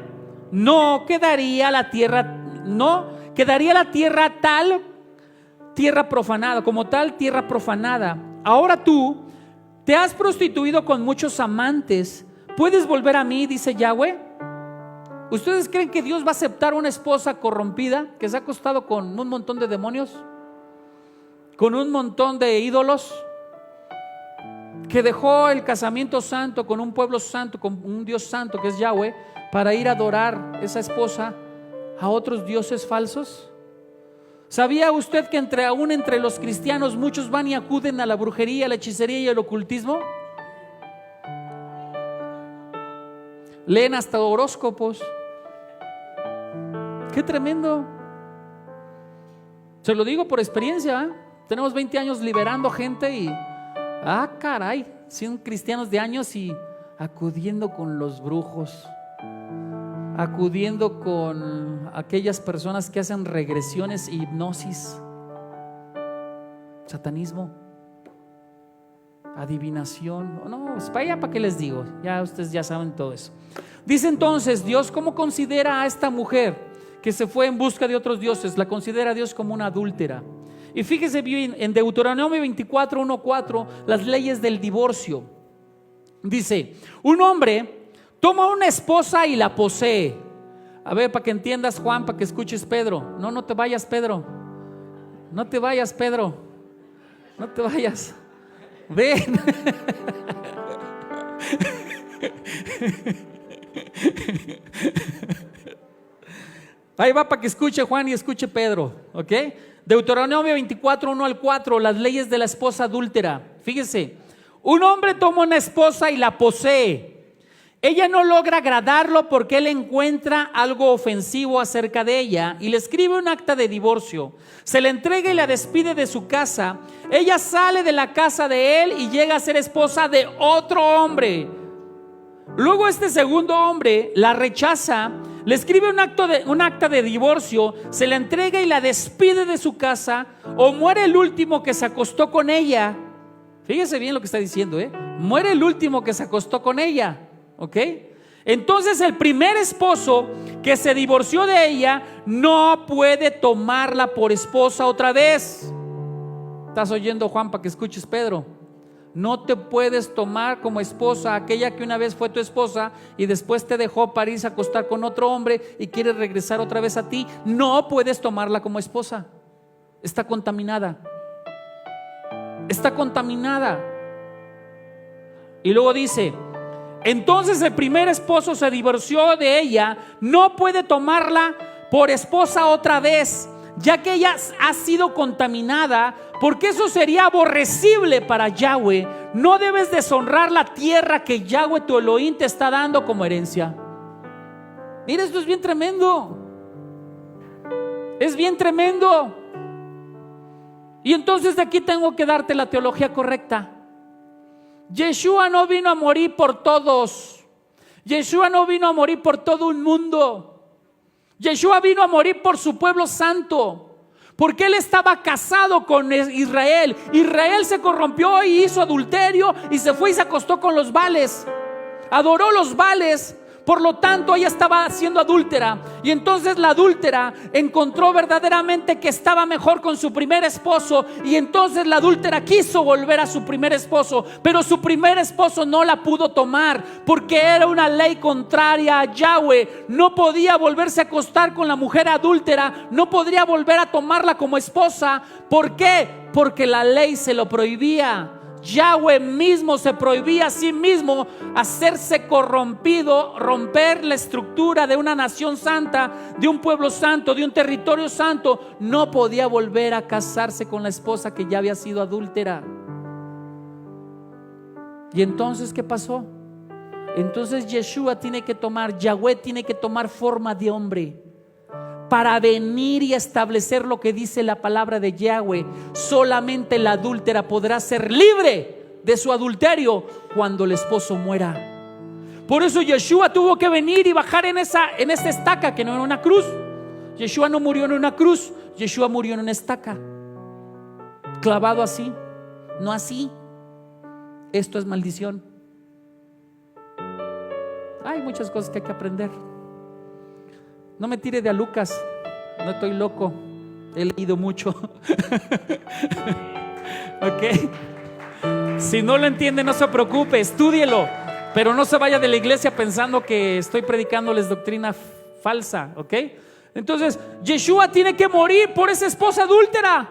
No quedaría la tierra tierra profanada, como tal tierra profanada. Ahora tú te has prostituido con muchos amantes, ¿puedes volver a mí?, dice Yahweh. ¿Ustedes creen que Dios va a aceptar una esposa corrompida que se ha acostado con un montón de demonios, con un montón de ídolos, que dejó el casamiento santo con un pueblo santo, con un Dios santo que es Yahweh, para ir a adorar esa esposa a otros dioses falsos? ¿Sabía usted que aún entre los cristianos muchos van y acuden a la brujería, a la hechicería y al ocultismo? Leen hasta horóscopos. Qué tremendo. Se lo digo por experiencia, ¿eh? Tenemos 20 años liberando gente y caray, son cristianos de años y acudiendo con los brujos, acudiendo con aquellas personas que hacen regresiones e hipnosis, satanismo, adivinación. No, pues para allá, ¿para qué les digo? Ya ustedes ya saben todo eso. Dice entonces Dios: ¿cómo considera a esta mujer que se fue en busca de otros dioses? La considera Dios como una adúltera. Y fíjese bien en Deuteronomio 24:1-4, las leyes del divorcio. Dice: un hombre toma una esposa y la posee. A ver, para que entiendas, Juan, para que escuches, Pedro. No te vayas, Pedro. No te vayas, Pedro. No te vayas. Ven. Ahí va para que escuche Juan y escuche Pedro, ¿ok? Deuteronomio 24:1-4, las leyes de la esposa adúltera. Fíjese: un hombre toma una esposa y la posee. Ella no logra agradarlo porque él encuentra algo ofensivo acerca de ella y le escribe un acta de divorcio. Se le entrega y la despide de su casa. Ella sale de la casa de él y llega a ser esposa de otro hombre. Luego este segundo hombre la rechaza, le escribe un acta de divorcio, se la entrega y la despide de su casa, o muere el último que se acostó con ella. Fíjese bien lo que está diciendo, muere el último que se acostó con ella, ¿ok? Entonces el primer esposo que se divorció de ella no puede tomarla por esposa otra vez. ¿Estás oyendo, Juan, para que escuches, Pedro? No te puedes tomar como esposa aquella que una vez fue tu esposa y después te dejó para irse a acostar con otro hombre y quiere regresar otra vez a ti. No puedes tomarla como esposa. Está contaminada. Está contaminada. Y luego dice: entonces el primer esposo se divorció de ella, no puede tomarla por esposa otra vez, ya que ella ha sido contaminada, porque eso sería aborrecible para Yahweh. No debes deshonrar la tierra que Yahweh tu Elohim te está dando como herencia. Mira, esto es bien tremendo. Es bien tremendo. Y entonces de aquí tengo que darte la teología correcta. Yeshua no vino a morir por todos. Yeshua no vino a morir por todo un mundo. Yeshua vino a morir por su pueblo santo, porque él estaba casado con Israel. Israel se corrompió y hizo adulterio y se fue y se acostó con los Baales. Adoró los Baales. Por lo tanto, ella estaba siendo adúltera. Y entonces la adúltera encontró verdaderamente que estaba mejor con su primer esposo. Y entonces la adúltera quiso volver a su primer esposo, pero su primer esposo no la pudo tomar, porque era una ley contraria a Yahweh. No podía volverse a acostar con la mujer adúltera. No podría volver a tomarla como esposa. ¿Por qué? Porque la ley se lo prohibía. Yahweh mismo se prohibía a sí mismo hacerse corrompido, romper la estructura de una nación santa, de un pueblo santo, de un territorio santo. No podía volver a casarse con la esposa que ya había sido adúltera. Y entonces, ¿qué pasó? Entonces Yeshua tiene que tomar, Yahweh tiene que tomar forma de hombre para venir y establecer lo que dice la palabra de Yahweh. Solamente la adúltera podrá ser libre de su adulterio cuando el esposo muera. Por eso Yeshua tuvo que venir y bajar en esta estaca, que no era una cruz. Yeshua no murió en una cruz, Yeshua murió en una estaca, clavado así, no así. Esto es maldición. Hay muchas cosas que hay que aprender. No me tire de a Lucas, no estoy loco, he leído mucho. Ok. Si no lo entiende, no se preocupe, estúdielo, pero no se vaya de la iglesia pensando que estoy predicándoles doctrina falsa. Ok. Entonces Yeshua tiene que morir por esa esposa adúltera.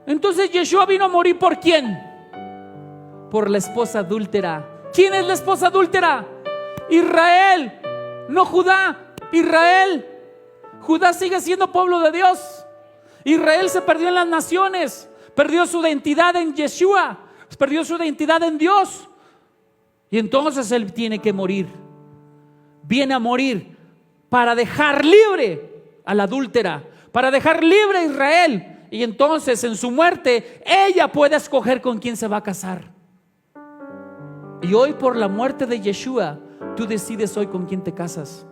Entonces Yeshua vino a morir ¿por quién? Por la esposa adúltera. ¿Quién es la esposa adúltera? Israel, no Judá. Israel. Judá sigue siendo pueblo de Dios. Israel se perdió en las naciones, perdió su identidad en Yeshua, perdió su identidad en Dios. Y entonces él tiene que morir. Viene a morir para dejar libre a la adúltera, para dejar libre a Israel. Y entonces en su muerte ella puede escoger con quién se va a casar. Y hoy, por la muerte de Yeshua, tú decides hoy con quién te casas.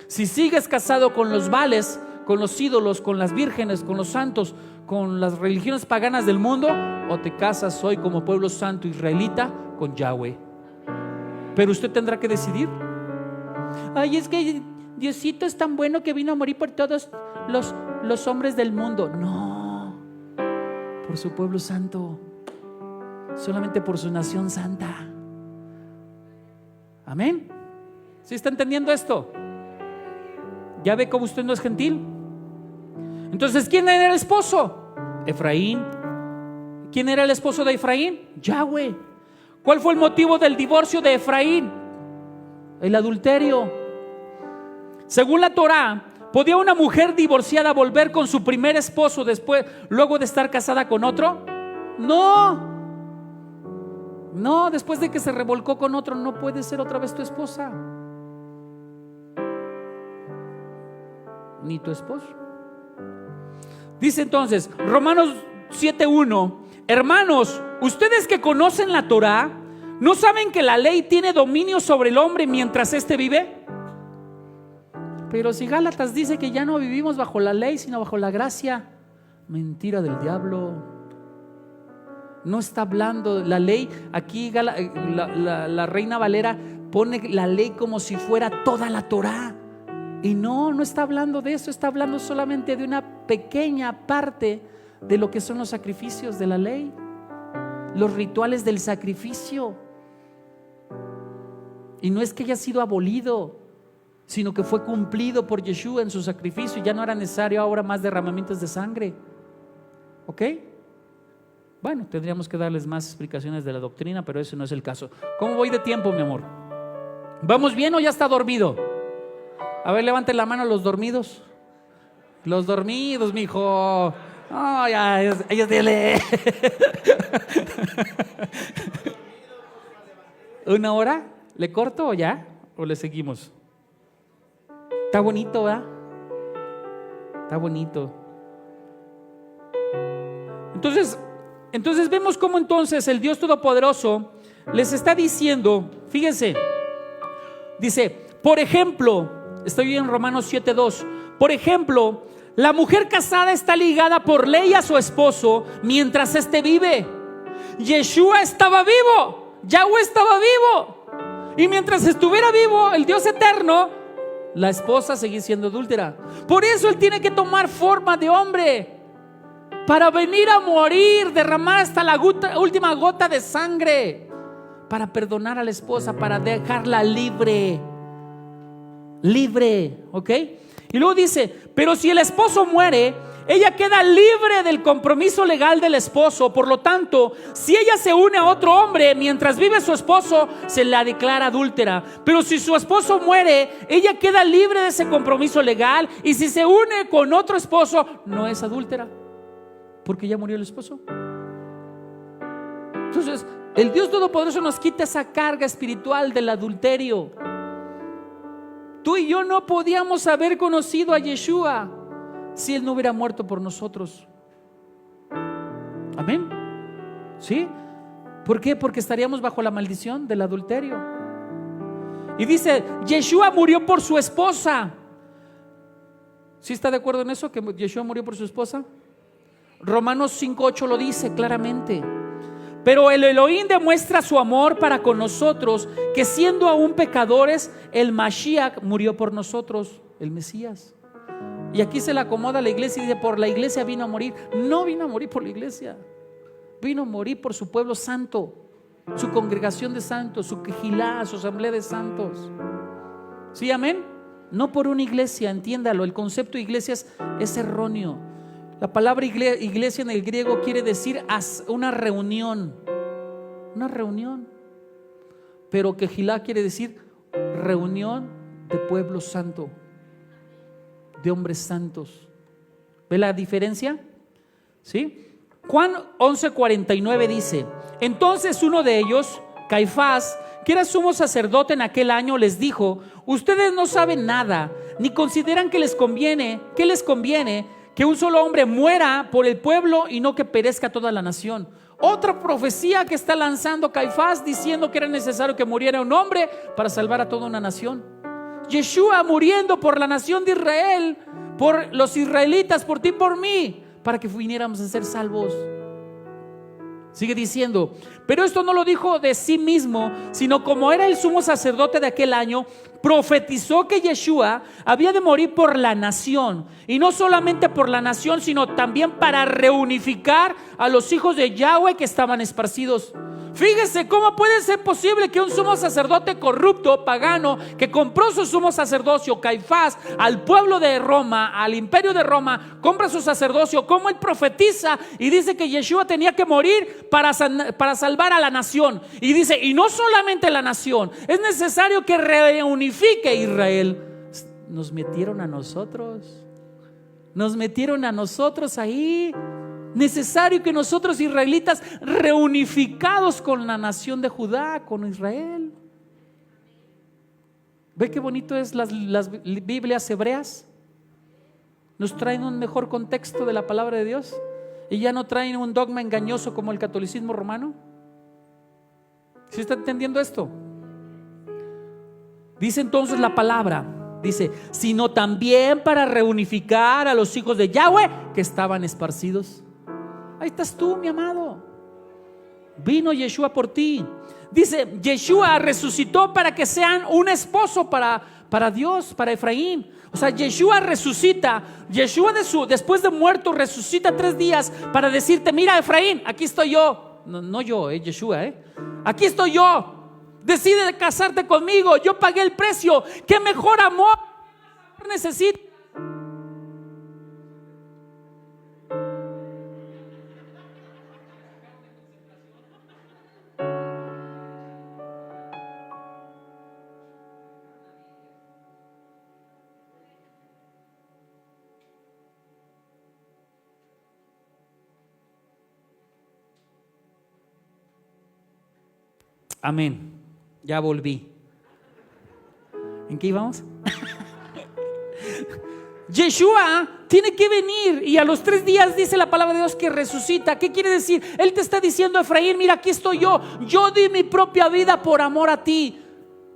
Si sigues casado con los Baales, con los ídolos, con las vírgenes, con los santos, con las religiones paganas del mundo, o te casas hoy como pueblo santo israelita con Yahweh. Pero usted tendrá que decidir. Ay, es que Diosito es tan bueno que vino a morir por todos los hombres del mundo. No, por su pueblo santo, solamente por su nación santa. Amén. ¿Sí está entendiendo esto? ¿Ya ve cómo usted no es gentil? Entonces, ¿quién era el esposo? Efraín. ¿Quién era el esposo de Efraín? Yahweh. ¿Cuál fue el motivo del divorcio de Efraín? El adulterio. Según la Torá, ¿podía una mujer divorciada volver con su primer esposo luego de estar casada con otro? No. No, después de que se revolcó con otro, no puede ser otra vez tu esposa, ni tu esposo. Dice entonces Romanos 7:1: hermanos, ustedes que conocen la Torá, ¿no saben que la ley tiene dominio sobre el hombre mientras éste vive? Pero si Gálatas dice que ya no vivimos bajo la ley, sino bajo la gracia, mentira del diablo. No está hablando la ley. Aquí la Reina Valera pone la ley como si fuera toda la Torá. Y no está hablando de eso. Está hablando solamente de una pequeña parte de lo que son los sacrificios de la ley, los rituales del sacrificio. Y no es que haya sido abolido, sino que fue cumplido por Yeshua en su sacrificio. Ya no era necesario ahora más derramamientos de sangre. ¿Ok? Bueno, tendríamos que darles más explicaciones de la doctrina, pero ese no es el caso. ¿Cómo voy de tiempo, mi amor? ¿Vamos bien o ya está dormido? A ver, levanten la mano los dormidos. Los dormidos, mijo. Oh, ya, ellos dile. ¿Una hora? ¿Le corto o ya? ¿O le seguimos? Está bonito, ¿verdad? Está bonito. Entonces vemos cómo entonces el Dios Todopoderoso les está diciendo, fíjense, dice, por ejemplo, estoy en Romanos 7:2, por ejemplo, la mujer casada está ligada por ley a su esposo mientras éste vive. Yeshua estaba vivo, Yahweh estaba vivo, y mientras estuviera vivo el Dios eterno, la esposa seguía siendo adúltera. Por eso él tiene que tomar forma de hombre para venir a morir, derramar hasta la última gota de sangre, para perdonar a la esposa, para dejarla libre, ¿ok? Y luego dice, pero si el esposo muere, ella queda libre del compromiso legal del esposo. Por lo tanto, si ella se une a otro hombre mientras vive su esposo, se la declara adúltera. Pero si su esposo muere, ella queda libre de ese compromiso legal, y si se une con otro esposo, no es adúltera, porque ya murió el esposo. Entonces, el Dios Todopoderoso nos quita esa carga espiritual del adulterio. Tú y yo no podíamos haber conocido a Yeshua si Él no hubiera muerto por nosotros. Amén. ¿Sí? ¿Por qué? Porque estaríamos bajo la maldición del adulterio. Y dice, Yeshua murió por su esposa. ¿Sí está de acuerdo en eso? ¿Que Yeshua murió por su esposa? Romanos 5:8 lo dice claramente. Pero el Elohim demuestra su amor para con nosotros, que siendo aún pecadores, el Mashiach murió por nosotros, el Mesías. Y aquí se le acomoda a la iglesia y dice, por la iglesia vino a morir. No vino a morir por la iglesia, vino a morir por su pueblo santo, su congregación de santos, su quejilá, su asamblea de santos. ¿Sí, amén? No por una iglesia, entiéndalo. El concepto de iglesia es erróneo. La palabra iglesia en el griego quiere decir una reunión. Una reunión. Pero quejilá quiere decir reunión de pueblo santo, de hombres santos. ¿Ve la diferencia? ¿Sí? Juan 11:49 dice, entonces uno de ellos, Caifás, que era sumo sacerdote en aquel año, les dijo, ustedes no saben nada, ni consideran que les conviene que un solo hombre muera por el pueblo y no que perezca toda la nación. Otra profecía que está lanzando Caifás, diciendo que era necesario que muriera un hombre para salvar a toda una nación. Yeshua muriendo por la nación de Israel, por los israelitas, por ti y por mí, para que viniéramos a ser salvos. Sigue diciendo, pero esto no lo dijo de sí mismo, sino como era el sumo sacerdote de aquel año, profetizó que Yeshua había de morir por la nación, y no solamente por la nación, sino también para reunificar a los hijos de Yahweh que estaban esparcidos. Fíjese cómo puede ser posible que un sumo sacerdote corrupto, pagano, que compró su sumo sacerdocio, Caifás, al pueblo de Roma, al imperio de Roma, compra su sacerdocio, cómo él profetiza y dice que Yeshua tenía que morir para salvar a la nación. Y dice, y no solamente la nación, es necesario que reunifique Israel. Nos metieron a nosotros ahí. Necesario que nosotros israelitas, reunificados con la nación de Judá, con Israel. ¿Ve qué bonito es las Biblias hebreas? Nos traen un mejor contexto de la palabra de Dios y ya no traen un dogma engañoso como el catolicismo romano. ¿Sí está entendiendo esto? Dice entonces la palabra, dice, sino también para reunificar a los hijos de Yahweh que estaban esparcidos. Ahí estás tú, mi amado. Vino Yeshua por ti. Dice, Yeshua resucitó para que sean un esposo para Dios, para Efraín. O sea, Yeshua resucita. Yeshua después de muerto resucita 3 días para decirte, mira Efraín, aquí estoy yo. No yo, Yeshua, aquí estoy yo. Decide casarte conmigo. Yo pagué el precio. ¿Qué mejor amor necesitas? Amén. Ya volví. ¿En qué íbamos? Yeshua tiene que venir y a los 3 días dice la palabra de Dios que resucita. ¿Qué quiere decir? Él te está diciendo, Efraín, mira, aquí estoy yo. Yo di mi propia vida por amor a ti.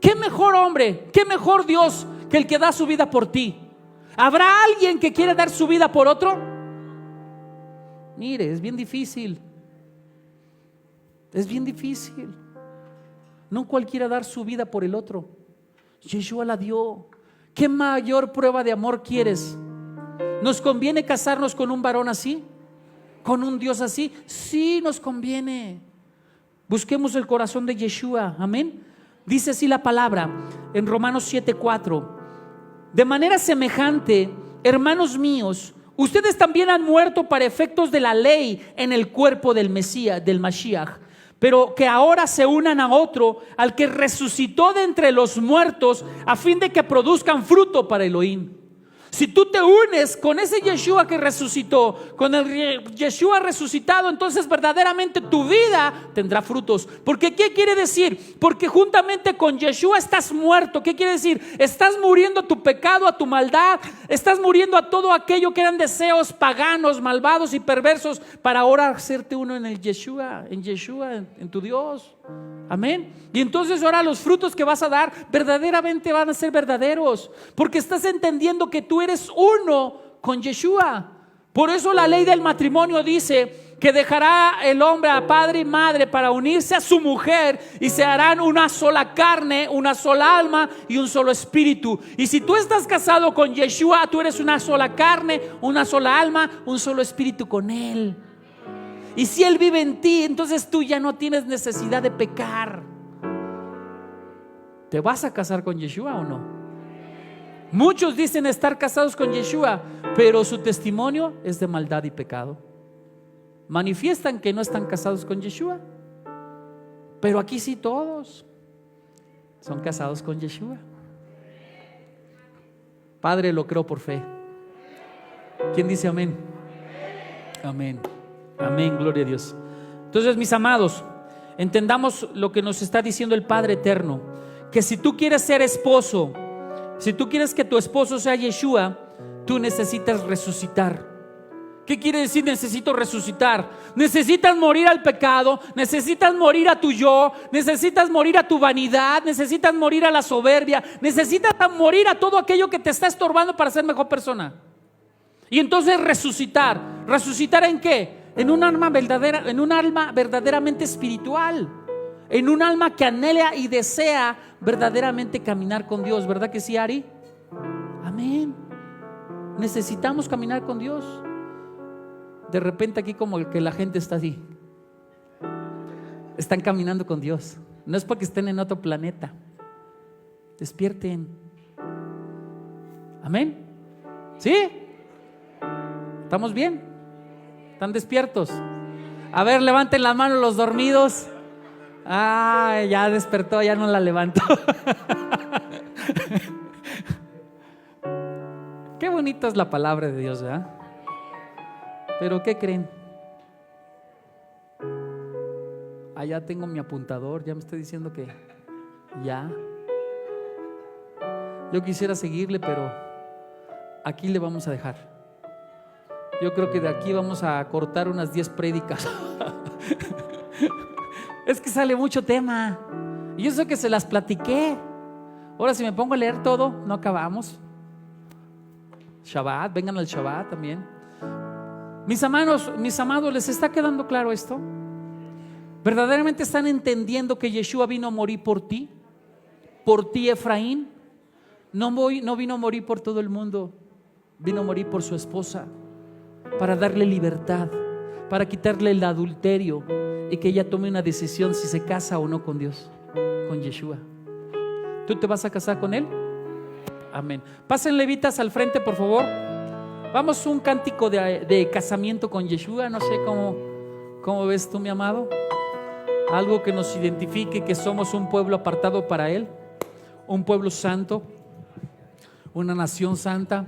¿Qué mejor hombre, qué mejor Dios que el que da su vida por ti? ¿Habrá alguien que quiera dar su vida por otro? Mire, es bien difícil. Es bien difícil. No cualquiera dar su vida por el otro. Yeshua la dio. ¿Qué mayor prueba de amor quieres? ¿Nos conviene casarnos con un varón así? ¿Con un Dios así? Sí, nos conviene. Busquemos el corazón de Yeshua. Amén. Dice así la palabra en Romanos 7:4. De manera semejante, hermanos míos, ustedes también han muerto para efectos de la ley en el cuerpo del Mesías, del Mashiach, pero que ahora se unan a otro, al que resucitó de entre los muertos, a fin de que produzcan fruto para Elohim. Si tú te unes con ese Yeshua que resucitó, con el Yeshua resucitado, entonces verdaderamente tu vida tendrá frutos. Porque ¿qué quiere decir? Porque juntamente con Yeshua estás muerto. ¿Qué quiere decir? Estás muriendo a tu pecado, a tu maldad. Estás muriendo a todo aquello que eran deseos paganos, malvados y perversos, para ahora hacerte uno en el Yeshua, en tu Dios. Amén. Y entonces ahora los frutos que vas a dar verdaderamente van a ser verdaderos, porque estás entendiendo que tú eres uno con Yeshua. Por eso la ley del matrimonio dice que dejará el hombre a padre y madre para unirse a su mujer, y se harán una sola carne, una sola alma y un solo espíritu. Y si tú estás casado con Yeshua, tú eres una sola carne, una sola alma, un solo espíritu con Él. Y si Él vive en ti, entonces tú ya no tienes necesidad de pecar. ¿Te vas a casar con Yeshua o no? Muchos dicen estar casados con Yeshua, pero su testimonio es de maldad y pecado. Manifiestan que no están casados con Yeshua, pero aquí sí todos son casados con Yeshua. Padre, lo creo por fe. ¿Quién dice amén? Amén. Amén, gloria a Dios. Entonces, mis amados, entendamos lo que nos está diciendo el Padre Eterno, que si tú quieres ser esposo, si tú quieres que tu esposo sea Yeshua, tú necesitas resucitar. ¿Qué quiere decir necesito resucitar? Necesitas morir al pecado, necesitas morir a tu yo, necesitas morir a tu vanidad, necesitas morir a la soberbia, necesitas morir a todo aquello que te está estorbando para ser mejor persona. Y entonces resucitar. ¿Resucitar en qué? En un alma verdadera, en un alma verdaderamente espiritual, en un alma que anhela y desea verdaderamente caminar con Dios. ¿Verdad que sí, Ari? Amén. Necesitamos caminar con Dios. De repente aquí como que la gente está así, están caminando con Dios. No es porque estén en otro planeta. Despierten. Amén. ¿Sí? ¿Estamos bien? ¿Están despiertos? A ver, levanten la mano los dormidos. Ay, ya despertó, ya no la levanto. Qué bonita es la palabra de Dios, ¿verdad? Pero ¿qué creen? Allá tengo mi apuntador, ya me está diciendo que ya. Yo quisiera seguirle, pero aquí le vamos a dejar. Yo creo que de aquí vamos a cortar unas 10 prédicas. Es que sale mucho tema. Y yo sé que se las platiqué. Ahora si me pongo a leer todo, no acabamos. Shabbat, vengan al Shabbat también. Mis amados, ¿les está quedando claro esto? ¿Verdaderamente están entendiendo que Yeshua vino a morir por ti? ¿Por ti, Efraín? No vino a morir por todo el mundo, vino a morir por su esposa, para darle libertad, para quitarle el adulterio y que ella tome una decisión si se casa o no con Dios, con Yeshua. ¿Tú te vas a casar con Él? Amén. Pasen levitas al frente, por favor. Vamos un cántico de casamiento con Yeshua. No sé cómo ves tú, mi amado. Algo que nos identifique que somos un pueblo apartado para Él, un pueblo santo, una nación santa.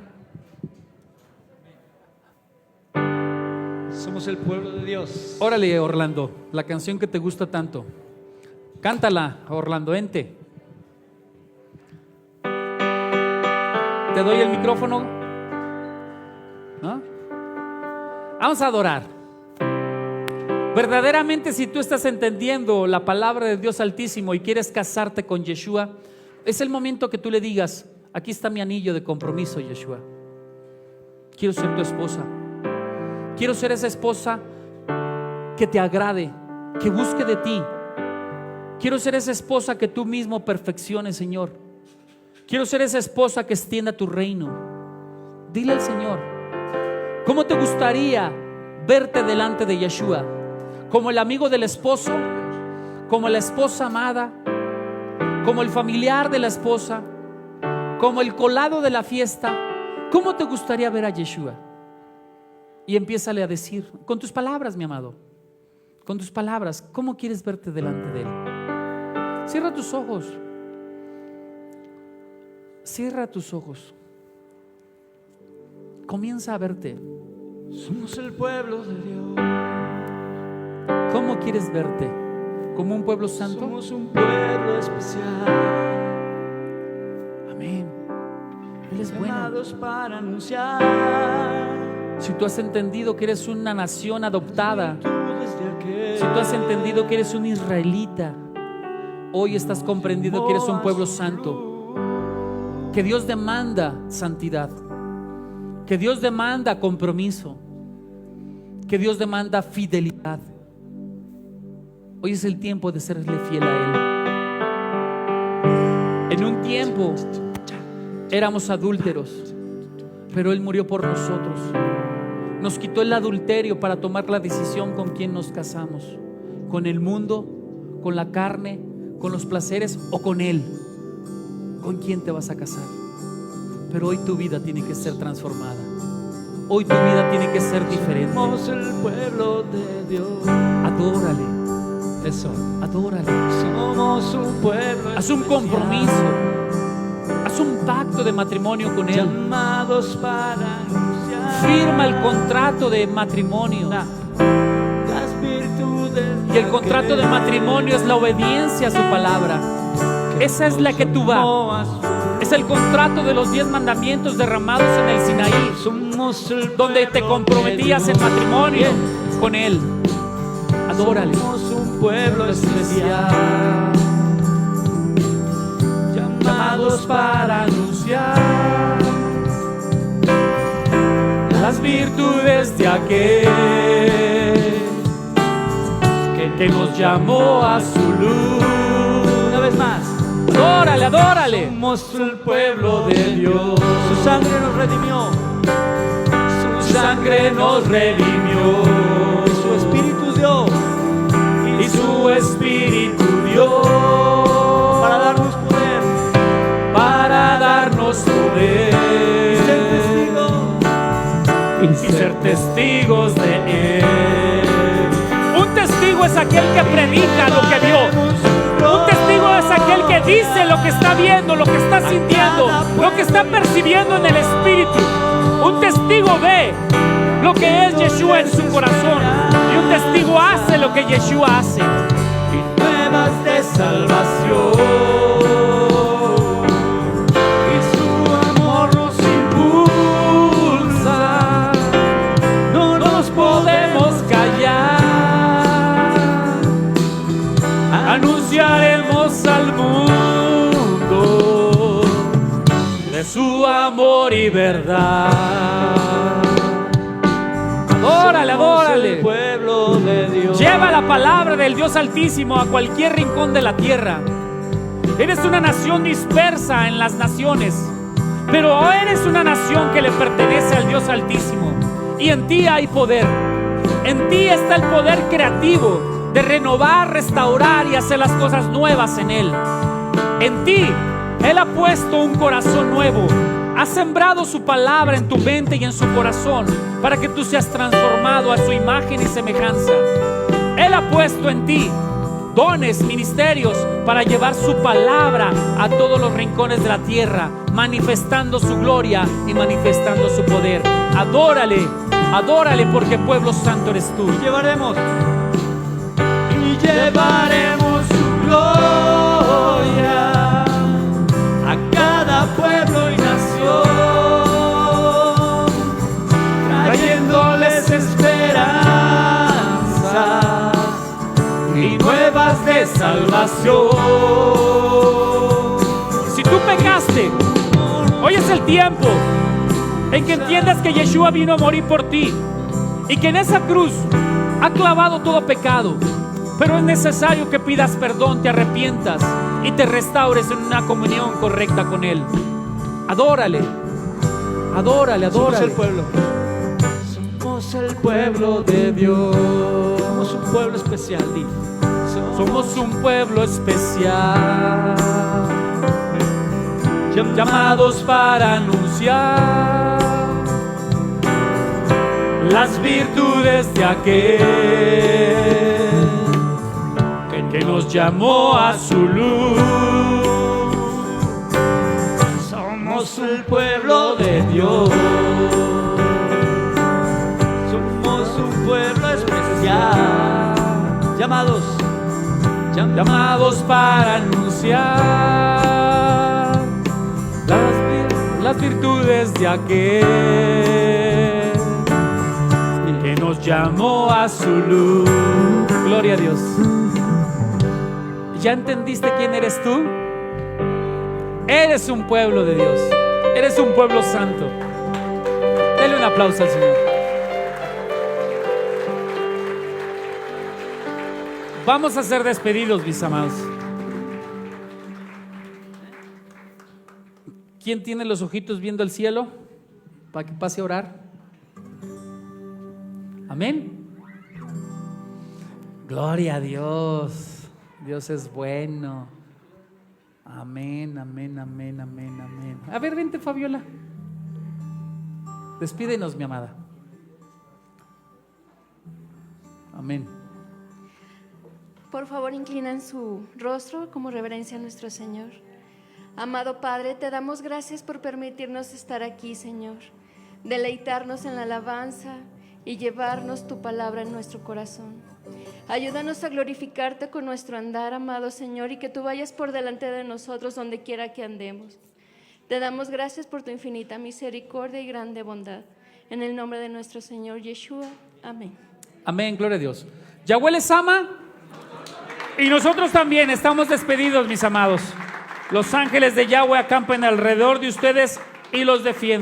Somos el pueblo de Dios. Órale, Orlando, la canción que te gusta tanto. Cántala, Orlando, ente. Te doy el micrófono, ¿no? Vamos a adorar. Verdaderamente, si tú estás entendiendo la palabra de Dios Altísimo y quieres casarte con Yeshua, es el momento que tú le digas: aquí está mi anillo de compromiso, Yeshua. Quiero ser tu esposa. Quiero ser esa esposa que te agrade, que busque de ti. Quiero ser esa esposa que tú mismo perfecciones, Señor. Quiero ser esa esposa que extienda tu reino. Dile al Señor: ¿cómo te gustaría verte delante de Yeshua? ¿Como el amigo del esposo? ¿Como la esposa amada? ¿Como el familiar de la esposa? ¿Como el colado de la fiesta? ¿Cómo te gustaría ver a Yeshua? Y empiézale a decir con tus palabras, mi amado, con tus palabras, ¿cómo quieres verte delante de Él? Cierra tus ojos. Cierra tus ojos. Comienza a verte. Somos el pueblo de Dios. ¿Cómo quieres verte? ¿Como un pueblo santo? Somos un pueblo especial. Amén. Él es bueno. Llamados para anunciar. Si tú has entendido que eres una nación adoptada, si tú has entendido que eres un israelita, hoy estás comprendiendo que eres un pueblo santo, que Dios demanda santidad, que Dios demanda compromiso, que Dios demanda fidelidad. Hoy es el tiempo de serle fiel a Él. En un tiempo éramos adúlteros, pero Él murió por nosotros. Nos quitó el adulterio para tomar la decisión con quién nos casamos: con el mundo, con la carne, con los placeres o con Él. ¿Con quién te vas a casar? Pero hoy tu vida tiene que ser transformada. Hoy tu vida tiene que ser diferente. Somos el pueblo de Dios. Adórale. Eso. Adórale. Somos un pueblo. Haz un compromiso. Haz un pacto de matrimonio con Él. Llamados para anunciar. Firma el contrato de matrimonio. Las virtudes. Y el contrato de matrimonio es la obediencia a su palabra. Esa es la que tú vas. Es el contrato de los 10 mandamientos derramados en el Sinaí, donde te comprometías en matrimonio con Él. Adórale. Somos un pueblo especial, llamados para anunciar las virtudes de aquel que nos llamó a su luz. Una vez más. Adórale, adórale. Somos el pueblo de Dios. Su sangre nos redimió. Su sangre nos redimió. Y su espíritu dio. Y su espíritu dio. Para darnos poder. Para darnos poder. Y ser testigos de Él. Un testigo es aquel que predica lo que vio. Un testigo es aquel que dice lo que está viendo, lo que está sintiendo, lo que está percibiendo en el espíritu. Un testigo ve lo que es Yeshua en su corazón, y un testigo hace lo que Yeshua hace. Y nuevas de salvación. Y su amor nos impulsa. No nos podemos callar. Anunciaremos al mundo de su amor y verdad. Adórale, adórale. El pueblo de Dios. Lleva la palabra del Dios Altísimo a cualquier rincón de la tierra. Eres una nación dispersa en las naciones, pero eres una nación que le pertenece al Dios Altísimo. Y en ti hay poder. En ti está el poder creativo de renovar, restaurar y hacer las cosas nuevas en Él. En ti, Él ha puesto un corazón nuevo. Ha sembrado su palabra en tu mente y en su corazón para que tú seas transformado a su imagen y semejanza. Él ha puesto en ti dones, ministerios para llevar su palabra a todos los rincones de la tierra, manifestando su gloria y manifestando su poder. Adórale, adórale, porque pueblo santo eres tú. Y llevaremos su gloria a cada pueblo y nación, trayéndoles esperanza y nuevas de salvación. Si tú pecaste, hoy es el tiempo en que entiendas que Yeshua vino a morir por ti y que en esa cruz ha clavado todo pecado. Pero es necesario que pidas perdón, te arrepientas y te restaures en una comunión correcta con Él. Adórale, adórale, adórale. Somos el pueblo. Somos el pueblo de Dios. Somos un pueblo especial, di. Somos un pueblo especial, llamados para anunciar las virtudes de aquel que nos llamó a su luz. Somos el pueblo de Dios. Somos un pueblo especial, llamados para anunciar las virtudes de aquel que nos llamó a su luz. Gloria a Dios. ¿Ya entendiste quién eres tú? Eres un pueblo de Dios. Eres un pueblo santo. Dale un aplauso al Señor. Vamos a ser despedidos, mis amados. ¿Quién tiene los ojitos viendo el cielo para que pase a orar? Amén. Gloria a Dios. Dios es bueno. Amén, amén, amén, amén, amén. A ver, vente, Fabiola. Despídenos, mi amada. Amén. Por favor, inclinan su rostro como reverencia a nuestro Señor. Amado Padre, te damos gracias por permitirnos estar aquí, Señor, deleitarnos en la alabanza y llevarnos tu palabra en nuestro corazón. Ayúdanos a glorificarte con nuestro andar, amado Señor, y que tú vayas por delante de nosotros donde quiera que andemos. Te damos gracias por tu infinita misericordia y grande bondad. En el nombre de nuestro Señor Yeshua. Amén. Amén, gloria a Dios. Yahweh les ama y nosotros también estamos despedidos, mis amados. Los ángeles de Yahweh acampan alrededor de ustedes y los defienden.